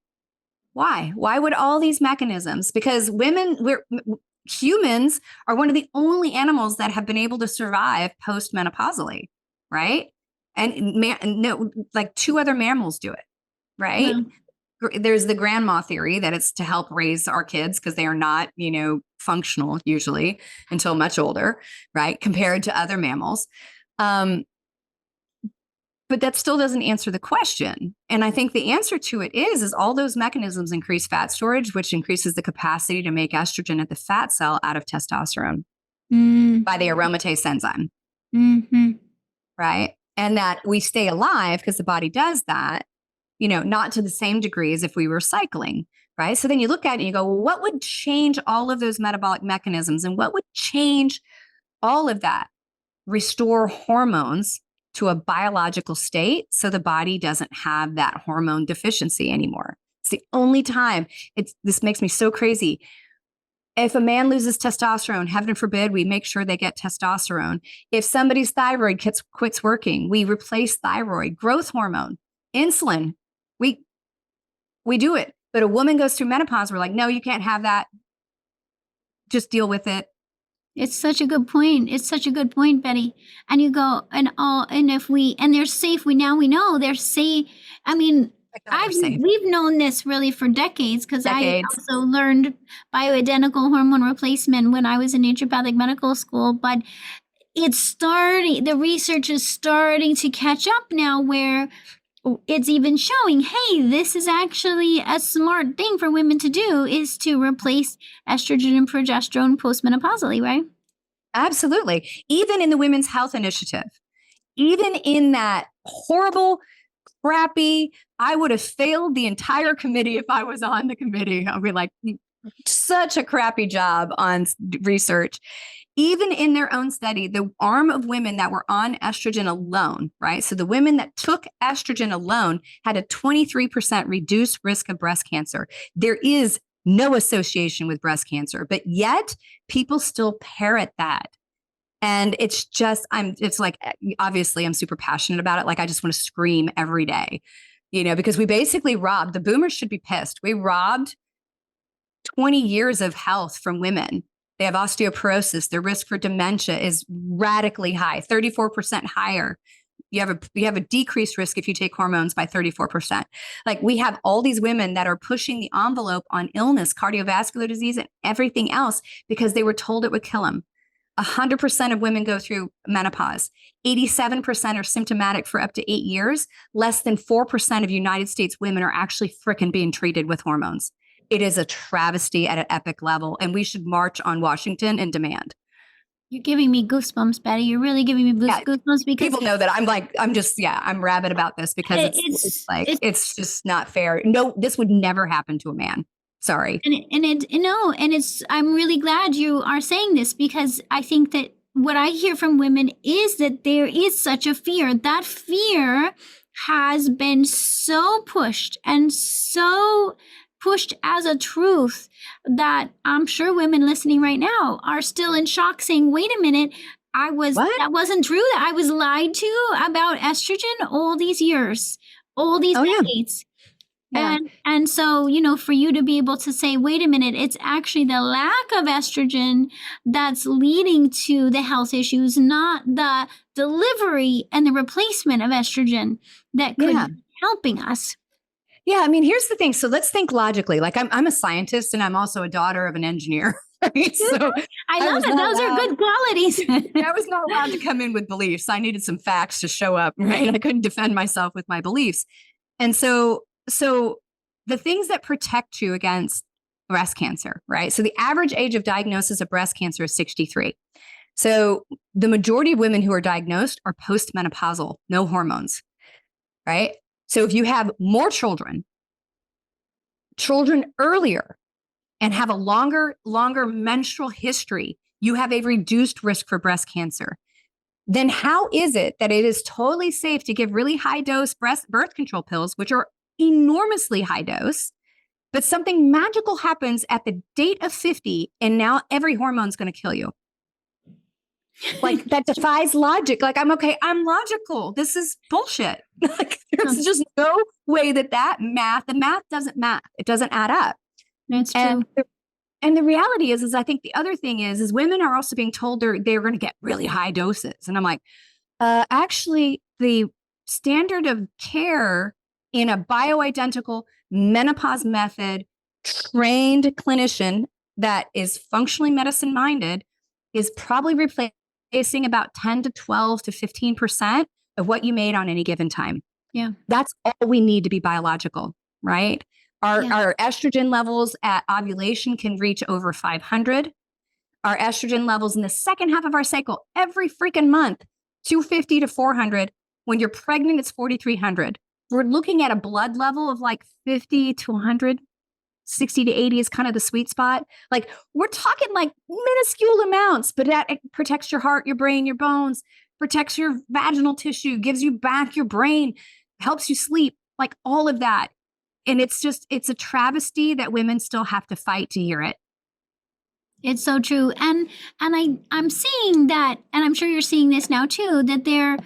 Why would all these mechanisms? Because humans are one of the only animals that have been able to survive postmenopausally, right? And no, like two other mammals do it, right? Yeah. There's the grandma theory that it's to help raise our kids because they are not, functional usually until much older, right? Compared to other mammals. But that still doesn't answer the question. And I think the answer to it is all those mechanisms increase fat storage, which increases the capacity to make estrogen at the fat cell out of testosterone by the aromatase enzyme, right? And that we stay alive because the body does that, not to the same degree as if we were cycling, right? So then you look at it and you go, well, what would change all of those metabolic mechanisms and what would change all of that? Restore hormones to a biological state so the body doesn't have that hormone deficiency anymore. It's the only time. This makes me so crazy. If a man loses testosterone, heaven forbid, we make sure they get testosterone. If somebody's thyroid quits working, we replace thyroid, growth hormone, insulin. We do it. But a woman goes through menopause, we're like, no, you can't have that. Just deal with it. It's such a good point. It's such a good point, Betty. And you go, and they're safe. We know they're safe. I mean, we've known this really for decades because I also learned bioidentical hormone replacement when I was in naturopathic medical school. But the research is starting to catch up now where it's even showing, hey, this is actually a smart thing for women to do is to replace estrogen and progesterone postmenopausally, right? Absolutely. Even in the Women's Health Initiative, even in that horrible, crappy, I would have failed the entire committee if I was on the committee. I'd be like, such a crappy job on research. Even in their own study, the arm of women that were on estrogen alone, right? So the women that took estrogen alone had a 23% reduced risk of breast cancer. There is no association with breast cancer, but yet people still parrot that. And it's just, it's like, obviously I'm super passionate about it. Like, I just want to scream every day, because we basically robbed, the boomers should be pissed. We robbed 20 years of health from women. They have osteoporosis. Their risk for dementia is radically high, 34% higher. You have a decreased risk if you take hormones by 34%. Like, we have all these women that are pushing the envelope on illness, cardiovascular disease, and everything else because they were told it would kill them. 100% of women go through menopause. 87% are symptomatic for up to 8 years. Less than 4% of United States women are actually frickin' being treated with hormones. It is a travesty at an epic level, and we should march on Washington in demand. You're giving me goosebumps, Betty. You're really giving me goosebumps because people know that I'm rabid about this because it's just not fair. No, this would never happen to a man. Sorry. I'm really glad you are saying this because I think that what I hear from women is that there is such a fear. That fear has been so pushed and so pushed as a truth that I'm sure women listening right now are still in shock saying, wait a minute, that wasn't true. That I was lied to about estrogen all these years, all these decades. Yeah. And so, for you to be able to say, wait a minute, it's actually the lack of estrogen that's leading to the health issues, not the delivery and the replacement of estrogen that could be helping us. Yeah. I mean, here's the thing. So let's think logically. Like, I'm a scientist and I'm also a daughter of an engineer. Right? So I love it. Those are good qualities. I was not allowed to come in with beliefs. I needed some facts to show up, right? I couldn't defend myself with my beliefs. And so the things that protect you against breast cancer, right? So the average age of diagnosis of breast cancer is 63. So the majority of women who are diagnosed are postmenopausal, no hormones, right? So if you have more children earlier, and have a longer menstrual history, you have a reduced risk for breast cancer. Then how is it that it is totally safe to give really high dose birth control pills, which are enormously high dose, but something magical happens at the date of 50 and now every hormone is going to kill you? Like, that defies logic. Like, I'm logical. This is bullshit. Like, there's just no way the math doesn't math. It doesn't add up. That's true. And the reality is I think the other thing is women are also being told they're going to get really high doses. And I'm like, actually, the standard of care in a bioidentical menopause method, trained clinician that is functionally medicine minded is probably replacing about 10 to 12 to 15% of what you made on any given time. Yeah. That's all we need to be biological, right? Our estrogen levels at ovulation can reach over 500. Our estrogen levels in the second half of our cycle, every freaking month, 250 to 400. When you're pregnant, it's 4,300. We're looking at a blood level of like 50 to 100. 60 to 80 is kind of the sweet spot. Like, we're talking like minuscule amounts, but that protects your heart, your brain, your bones, protects your vaginal tissue, gives you back your brain, helps you sleep, like all of that. And it's a travesty that women still have to fight to hear it. It's so true. And I'm seeing that, and I'm sure you're seeing this now too, that there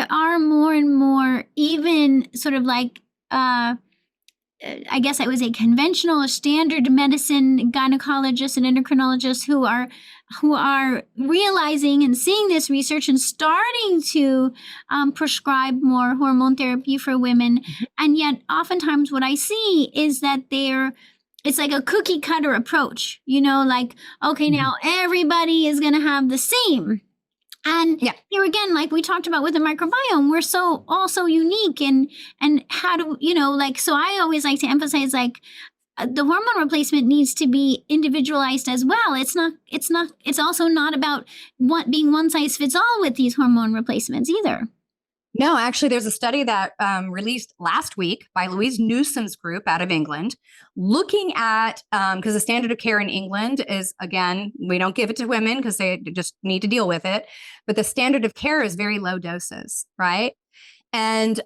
are more and more even sort of like, I guess I would say conventional or standard medicine gynecologists and endocrinologists who are realizing and seeing this research and starting to prescribe more hormone therapy for women. And yet oftentimes what I see is that it's like a cookie cutter approach, like, okay, now everybody is going to have the same. And here again, like we talked about with the microbiome, we're all so unique and how do, so I always like to emphasize, like, the hormone replacement needs to be individualized as well. It's also not about being one size fits all with these hormone replacements either. No, actually, there's a study that released last week by Louise Newsom's group out of England, looking at, because the standard of care in England is, again, we don't give it to women because they just need to deal with it. But the standard of care is very low doses, right? And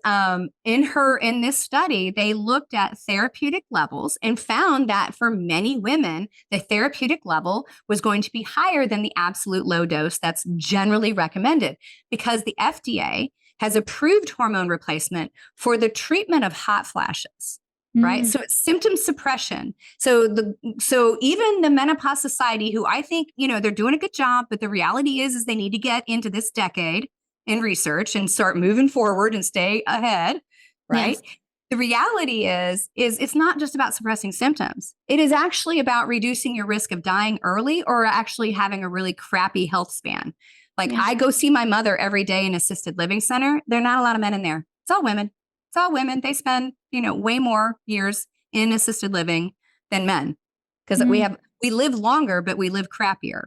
in this study, they looked at therapeutic levels and found that for many women, the therapeutic level was going to be higher than the absolute low dose that's generally recommended, because the FDA has approved hormone replacement for the treatment of hot flashes. Right. So it's symptom suppression. So even the Menopause Society, who I think, they're doing a good job, but the reality is they need to get into this decade in research and start moving forward and stay ahead. Right. Yes. The reality is it's not just about suppressing symptoms. It is actually about reducing your risk of dying early or actually having a really crappy health span. Like I go see my mother every day in assisted living center. There are not a lot of men in there. It's all women. It's all women. They spend, way more years in assisted living than men, because we live longer, but we live crappier.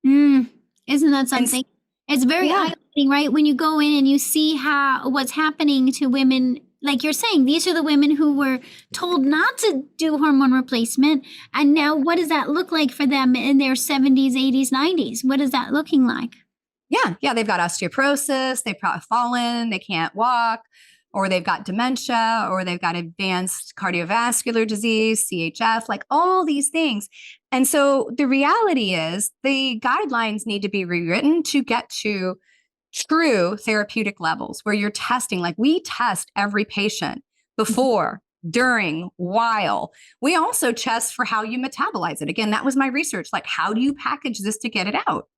Isn't that something? It's very eye-opening, right? When you go in and you see what's happening to women, like you're saying, these are the women who were told not to do hormone replacement. And now what does that look like for them in their 70s, 80s, 90s? What is that looking like? Yeah. They've got osteoporosis. They've probably fallen. They can't walk, or they've got dementia, or they've got advanced cardiovascular disease, CHF, like all these things. And so the reality is the guidelines need to be rewritten to get to true therapeutic levels where you're testing. Like we test every patient before, during, while. We also test for how you metabolize it. Again, that was my research. Like, how do you package this to get it out?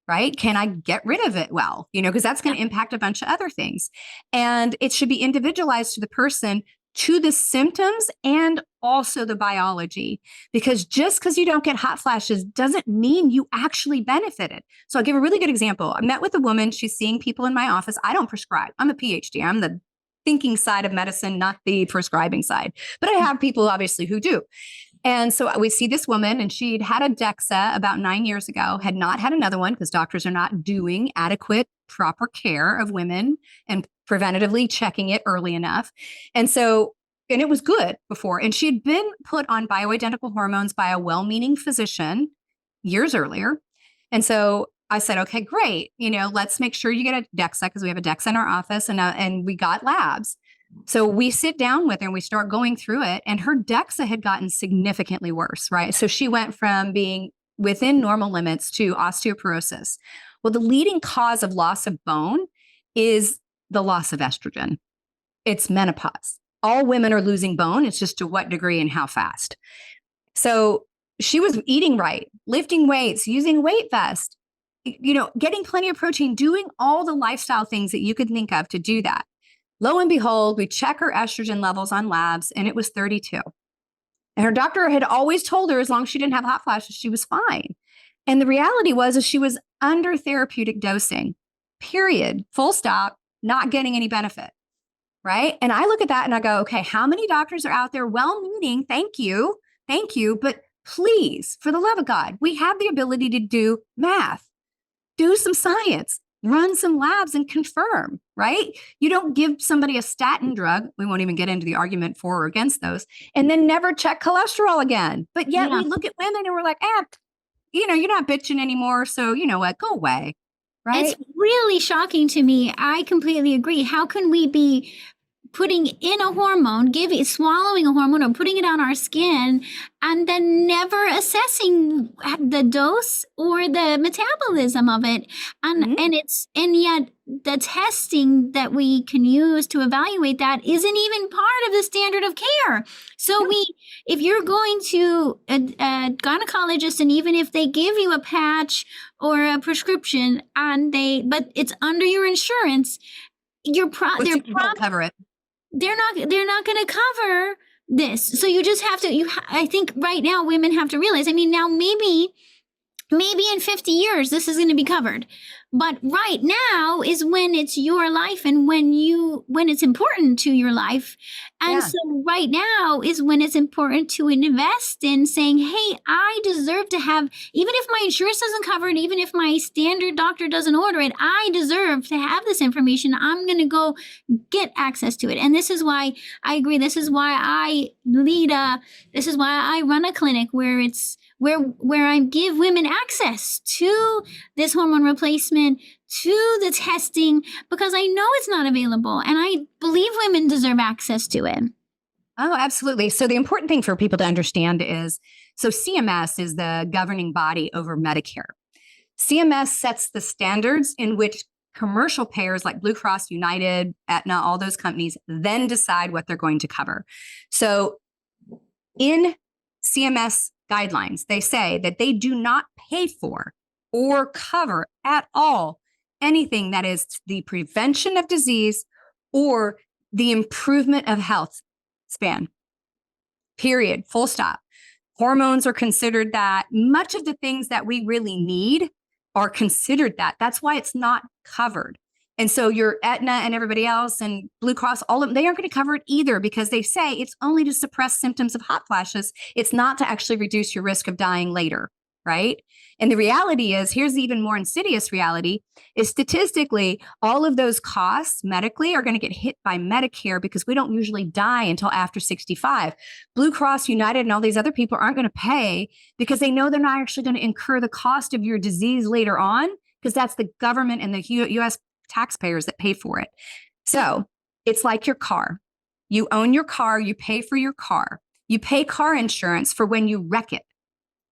Right? Can I get rid of it well? Because that's going to impact a bunch of other things. And it should be individualized to the person, to the symptoms, and also the biology. Because just because you don't get hot flashes doesn't mean you actually benefited. So I'll give a really good example. I met with a woman. She's seeing people in my office. I don't prescribe. I'm a PhD. I'm the thinking side of medicine, not the prescribing side. But I have people obviously who do. And so we see this woman, and she'd had a DEXA about 9 years ago, had not had another one because doctors are not doing adequate, proper care of women and preventatively checking it early enough. And it was good before. And she had been put on bioidentical hormones by a well-meaning physician years earlier. And so I said, okay, great. Let's make sure you get a DEXA, because we have a DEXA in our office, and we got labs. So we sit down with her and we start going through it, and her DEXA had gotten significantly worse, right? So she went from being within normal limits to osteoporosis. Well, the leading cause of loss of bone is the loss of estrogen. It's menopause. All women are losing bone. It's just to what degree and how fast. So she was eating right, lifting weights, using weight vest, getting plenty of protein, doing all the lifestyle things that you could think of to do that. Lo and behold, we check her estrogen levels on labs, and it was 32. And her doctor had always told her as long as she didn't have hot flashes, she was fine. And the reality was she was under therapeutic dosing, period, full stop, not getting any benefit, right? And I look at that and I go, okay, how many doctors are out there well-meaning? Thank you. But please, for the love of God, we have the ability to do math, do some science, run some labs and confirm, right? You don't give somebody a statin drug. We won't even get into the argument for or against those, and then never check cholesterol again. But yet we look at women and we're like, you're not bitching anymore. So you know what? Go away. Right? It's really shocking to me. I completely agree. How can we be putting in a hormone, swallowing a hormone or putting it on our skin, and then never assessing the dose or the metabolism of it? And yet the testing that we can use to evaluate that isn't even part of the standard of care. So if you're going to a gynecologist, and even if they give you a patch or a prescription but it's under your insurance, they'll cover it. They're not going to cover this. So you just have to, I think right now women have to realize, now maybe in 50 years, this is going to be covered, But right now is when it's your life and when it's important to your life. And Yeah. so right now is when it's important to invest in saying, hey, I deserve to have, even if my insurance doesn't cover it, even if my standard doctor doesn't order it, I deserve to have this information. I'm going to go get access to it. And this is why I agree. This is why this is why I run a clinic where it's where I give women access to this hormone replacement, to the testing, because I know it's not available and I believe women deserve access to it. Oh, absolutely. So the important thing for people to understand is, so CMS is the governing body over Medicare. CMS sets the standards in which commercial payers like Blue Cross, United, Aetna, all those companies then decide what they're going to cover. So in CMS guidelines, they say that they do not pay for or cover at all anything that is the prevention of disease or the improvement of health span. Period. Full stop. Hormones are considered that. Much of the things that we really need are considered that. That's why it's not covered. And so your Aetna and everybody else and Blue Cross, all of them, they aren't going to cover it either because they say it's only to suppress symptoms of hot flashes. It's not to actually reduce your risk of dying later, right? And the reality is, here's the even more insidious reality, is statistically, all of those costs medically are going to get hit by Medicare because we don't usually die until after 65. Blue Cross, United, and all these other people aren't going to pay because they know they're not actually going to incur the cost of your disease later on, because that's the government and the U.S. taxpayers that pay for it. So it's like your car. You own your car, you pay for your car. You pay car insurance for when you wreck it,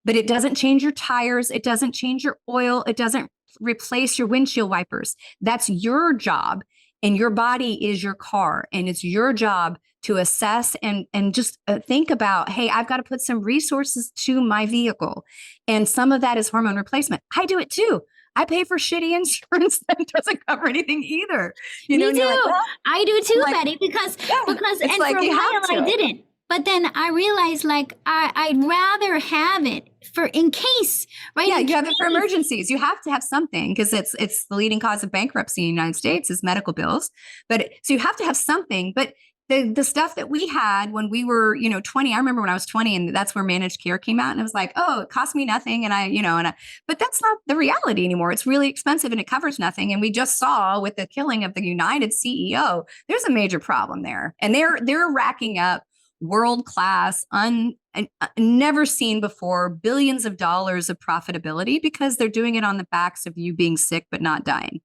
but it doesn't change your tires. It doesn't change your oil. It doesn't replace your windshield wipers. That's your job. And your body is your car. And it's your job to assess and just think about, hey, I've got to put some resources to my vehicle. And some of that is hormone replacement. I do it too. I pay for shitty insurance that doesn't cover anything either. You know, Me too. like, well, I do too, like, Betty, because it's and like for a you while have to. I didn't. But then I realized like I'd rather have it for in case, right? Yeah, In you have it for case. emergencies. You have to have something because it's the leading cause of bankruptcy in the United States is medical bills. But so you have to have something. But the stuff that we had when we were, 20, I remember when I was 20 and that's where managed care came out. And it was like, oh, it cost me nothing. And but that's not the reality anymore. It's really expensive and it covers nothing. And we just saw with the killing of the United CEO, there's a major problem there. And they're racking up world-class, never seen before, billions of dollars of profitability because they're doing it on the backs of you being sick but not dying.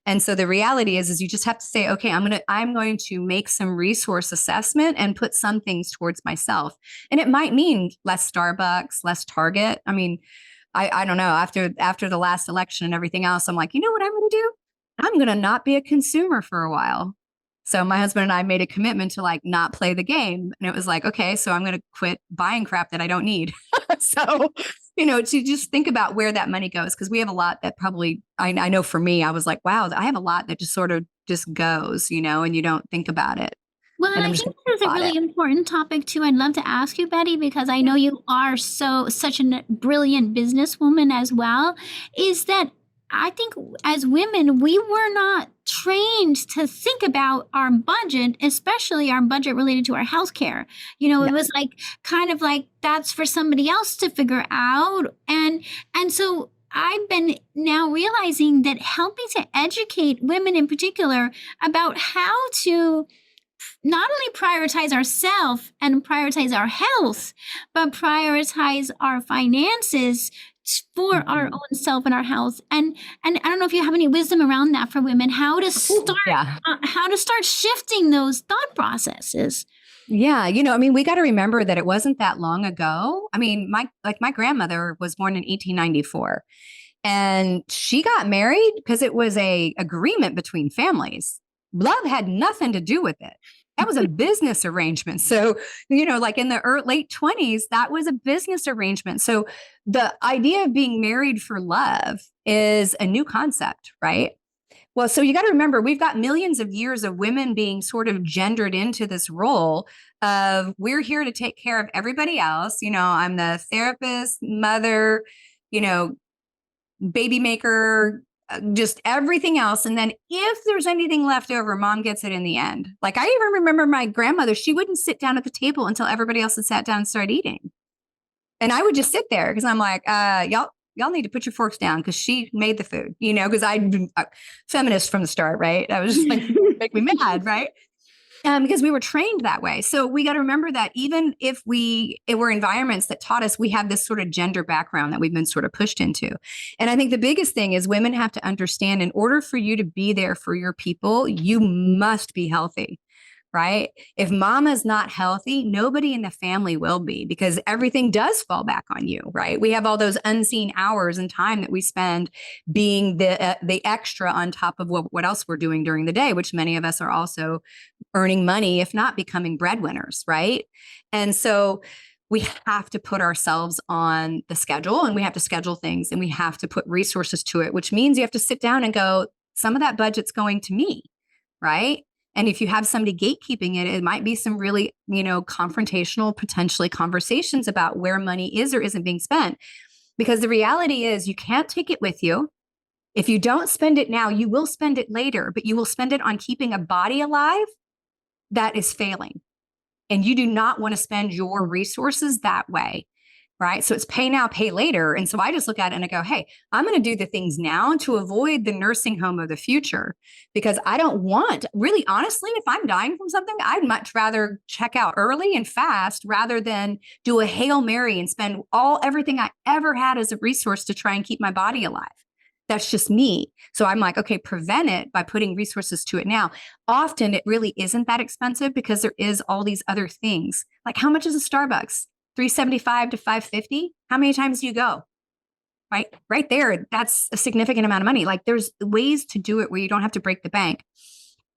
And so the reality is you just have to say, okay, I'm going to make some resource assessment and put some things towards myself. And it might mean less Starbucks, less Target. I mean, I don't know. After the last election and everything else, I'm like, you know what I'm going to do? I'm going to not be a consumer for a while. So my husband and I made a commitment to like not play the game. And it was like, okay, so I'm going to quit buying crap that I don't need. So, to just think about where that money goes. Because we have a lot that probably, I know for me, I was like, wow, I have a lot that just sort of just goes, and you don't think about it. Well, and And I I'm just think this is a really important topic too. I'd love to ask you, Betty, because I know you are such a brilliant businesswoman as well. Is that I think as women, we were not trained to think about our budget, especially our budget related to our healthcare. It was like kind of like that's for somebody else to figure out. And so I've been now realizing that helping to educate women in particular about how to not only prioritize ourselves and prioritize our health, but prioritize our finances for our own self and our health. And I don't know if you have any wisdom around that for women, how to start shifting those thought processes. Yeah. We got to remember that it wasn't that long ago. I mean, my grandmother was born in 1894 and she got married because it was a agreement between families. Love had nothing to do with it. That was a business arrangement. So, like in the late 20s, that was a business arrangement. So the idea of being married for love is a new concept, right? Well, so you got to remember, we've got millions of years of women being sort of gendered into this role of we're here to take care of everybody else. I'm the therapist, mother, baby maker, just everything else. And then if there's anything left over, mom gets it in the end. Like I even remember my grandmother, she wouldn't sit down at the table until everybody else had sat down and started eating. And I would just sit there because I'm like, y'all need to put your forks down because she made the food, because I'm a feminist from the start, right? I was just like, make me mad, right? Because we were trained that way. So we got to remember that even if it were environments that taught us, we have this sort of gender background that we've been sort of pushed into. And I think the biggest thing is women have to understand, in order for you to be there for your people, you must be healthy, right? If mama's not healthy, nobody in the family will be, because everything does fall back on you, right? We have all those unseen hours and time that we spend being the extra on top of what else we're doing during the day, which many of us are also earning money, if not becoming breadwinners, right? And so we have to put ourselves on the schedule, and we have to schedule things, and we have to put resources to it, which means you have to sit down and go, some of that budget's going to me, right? And if you have somebody gatekeeping it, it might be some really, confrontational, potentially conversations about where money is or isn't being spent. Because the reality is you can't take it with you. If you don't spend it now, you will spend it later, but you will spend it on keeping a body alive that is failing. And you do not want to spend your resources that way, right? So it's pay now, pay later. And so I just look at it and I go, hey, I'm going to do the things now to avoid the nursing home of the future, because I don't want, really, honestly, if I'm dying from something, I'd much rather check out early and fast rather than do a Hail Mary and spend everything I ever had as a resource to try and keep my body alive. That's just me. So I'm like, okay, prevent it by putting resources to it now. Often it really isn't that expensive because there is all these other things. Like, how much is a Starbucks? $3.75 to $5.50? How many times do you go? Right there, that's a significant amount of money. Like, there's ways to do it where you don't have to break the bank.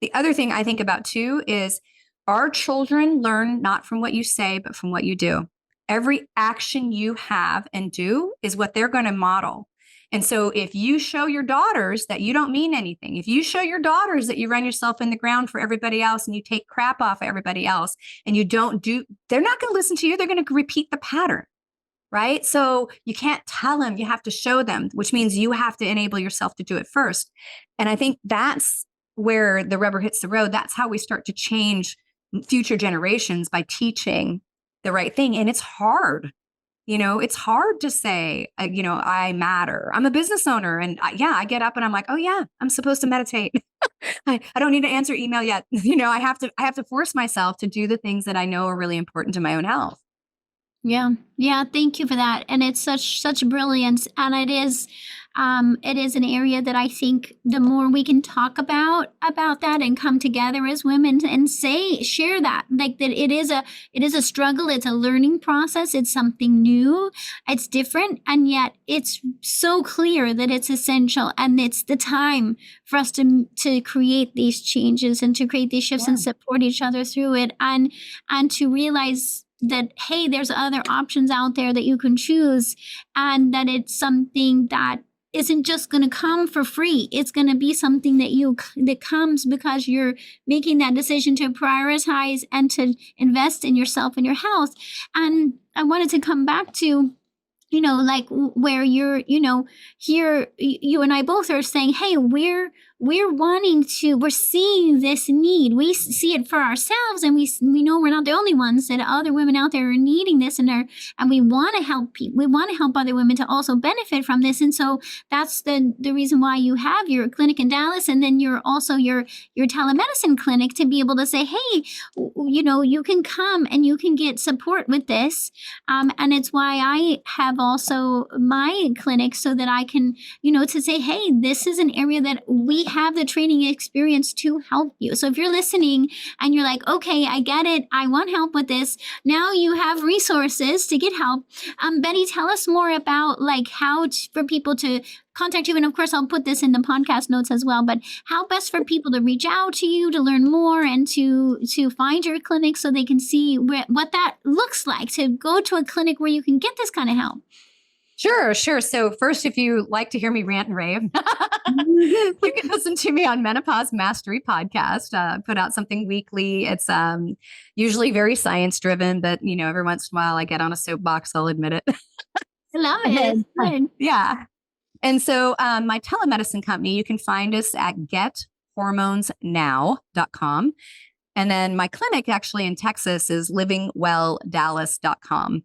The other thing I think about too is our children learn not from what you say, but from what you do. Every action you have and do is what they're going to model. And so if you show your daughters that you don't mean anything, if you show your daughters that you run yourself in the ground for everybody else and you take crap off of everybody else and you don't do, they're not going to listen to you. They're going to repeat the pattern, right? So you can't tell them, you have to show them, which means you have to enable yourself to do it first. And I think that's where the rubber hits the road. That's how we start to change future generations, by teaching the right thing. And it's hard. It's hard to say, I matter. I'm a business owner. And I get up and I'm like, oh yeah, I'm supposed to meditate. I don't need to answer email yet. I have to force myself to do the things that I know are really important to my own health. Yeah. Yeah. Thank you for that. And it's such brilliance. And it is an area that I think the more we can talk about that and come together as women and share that, like that it is a struggle. It's a learning process. It's something new. It's different. And yet it's so clear that it's essential. And it's the time for us to create these changes and to create these shifts and support each other through it. And to realize that, hey, there's other options out there that you can choose, and that it's something that isn't just going to come for free. It's going to be something that comes because you're making that decision to prioritize and to invest in yourself and your health. And I wanted to come back to, like where you're, here, you and I both are saying, hey, we're seeing this need. We see it for ourselves, and we know we're not the only ones, that other women out there are needing this, and we want to help people. We want to help other women to also benefit from this. And so that's the reason why you have your clinic in Dallas, and then you're also your telemedicine clinic, to be able to say, hey, you can come and you can get support with this. And it's why I have also my clinic, so that I can, to say, hey, this is an area that we have the training experience to help you. So if you're listening and you're like, okay, I get it, I want help with this, now you have resources to get help. Betty, tell us more about like for people to contact you. And of course, I'll put this in the podcast notes as well, but how best for people to reach out to you, to learn more, and to find your clinic so they can see what that looks like, to go to a clinic where you can get this kind of help. Sure. So first, if you like to hear me rant and rave, you can listen to me on Menopause Mastery podcast. Put out something weekly. It's usually very science driven, but every once in a while I get on a soapbox. I'll admit it. I love it. Yeah. And so my telemedicine company, you can find us at gethormonesnow.com. And then my clinic actually in Texas is livingwelldallas.com.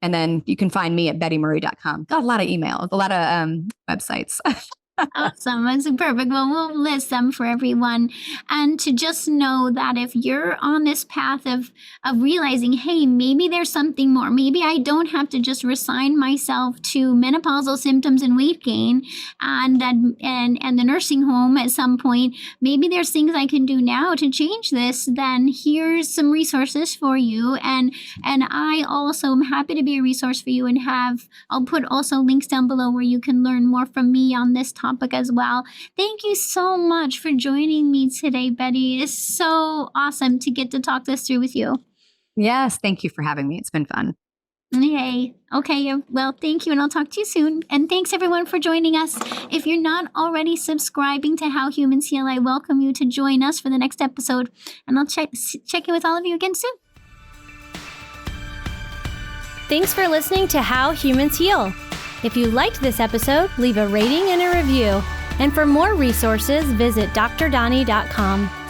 And then you can find me at bettymurray.com. Got a lot of emails, a lot of websites. Awesome. That's perfect. Well, we'll list them for everyone. And to just know that if you're on this path of realizing, hey, maybe there's something more. Maybe I don't have to just resign myself to menopausal symptoms and weight gain and the nursing home at some point. Maybe there's things I can do now to change this. Then here's some resources for you. And I also am happy to be a resource for you, and I'll put also links down below where you can learn more from me on this topic as well. Thank you so much for joining me today, Betty. It is so awesome to get to talk this through with you. Yes, thank you for having me. It's been fun. Yay. Okay, well, thank you, and I'll talk to you soon. And thanks everyone for joining us. If you're not already subscribing to How Humans Heal, I welcome you to join us for the next episode, and I'll check in with all of you again soon. Thanks for listening to How Humans Heal. If you liked this episode, leave a rating and a review. And for more resources, visit drdonnie.com.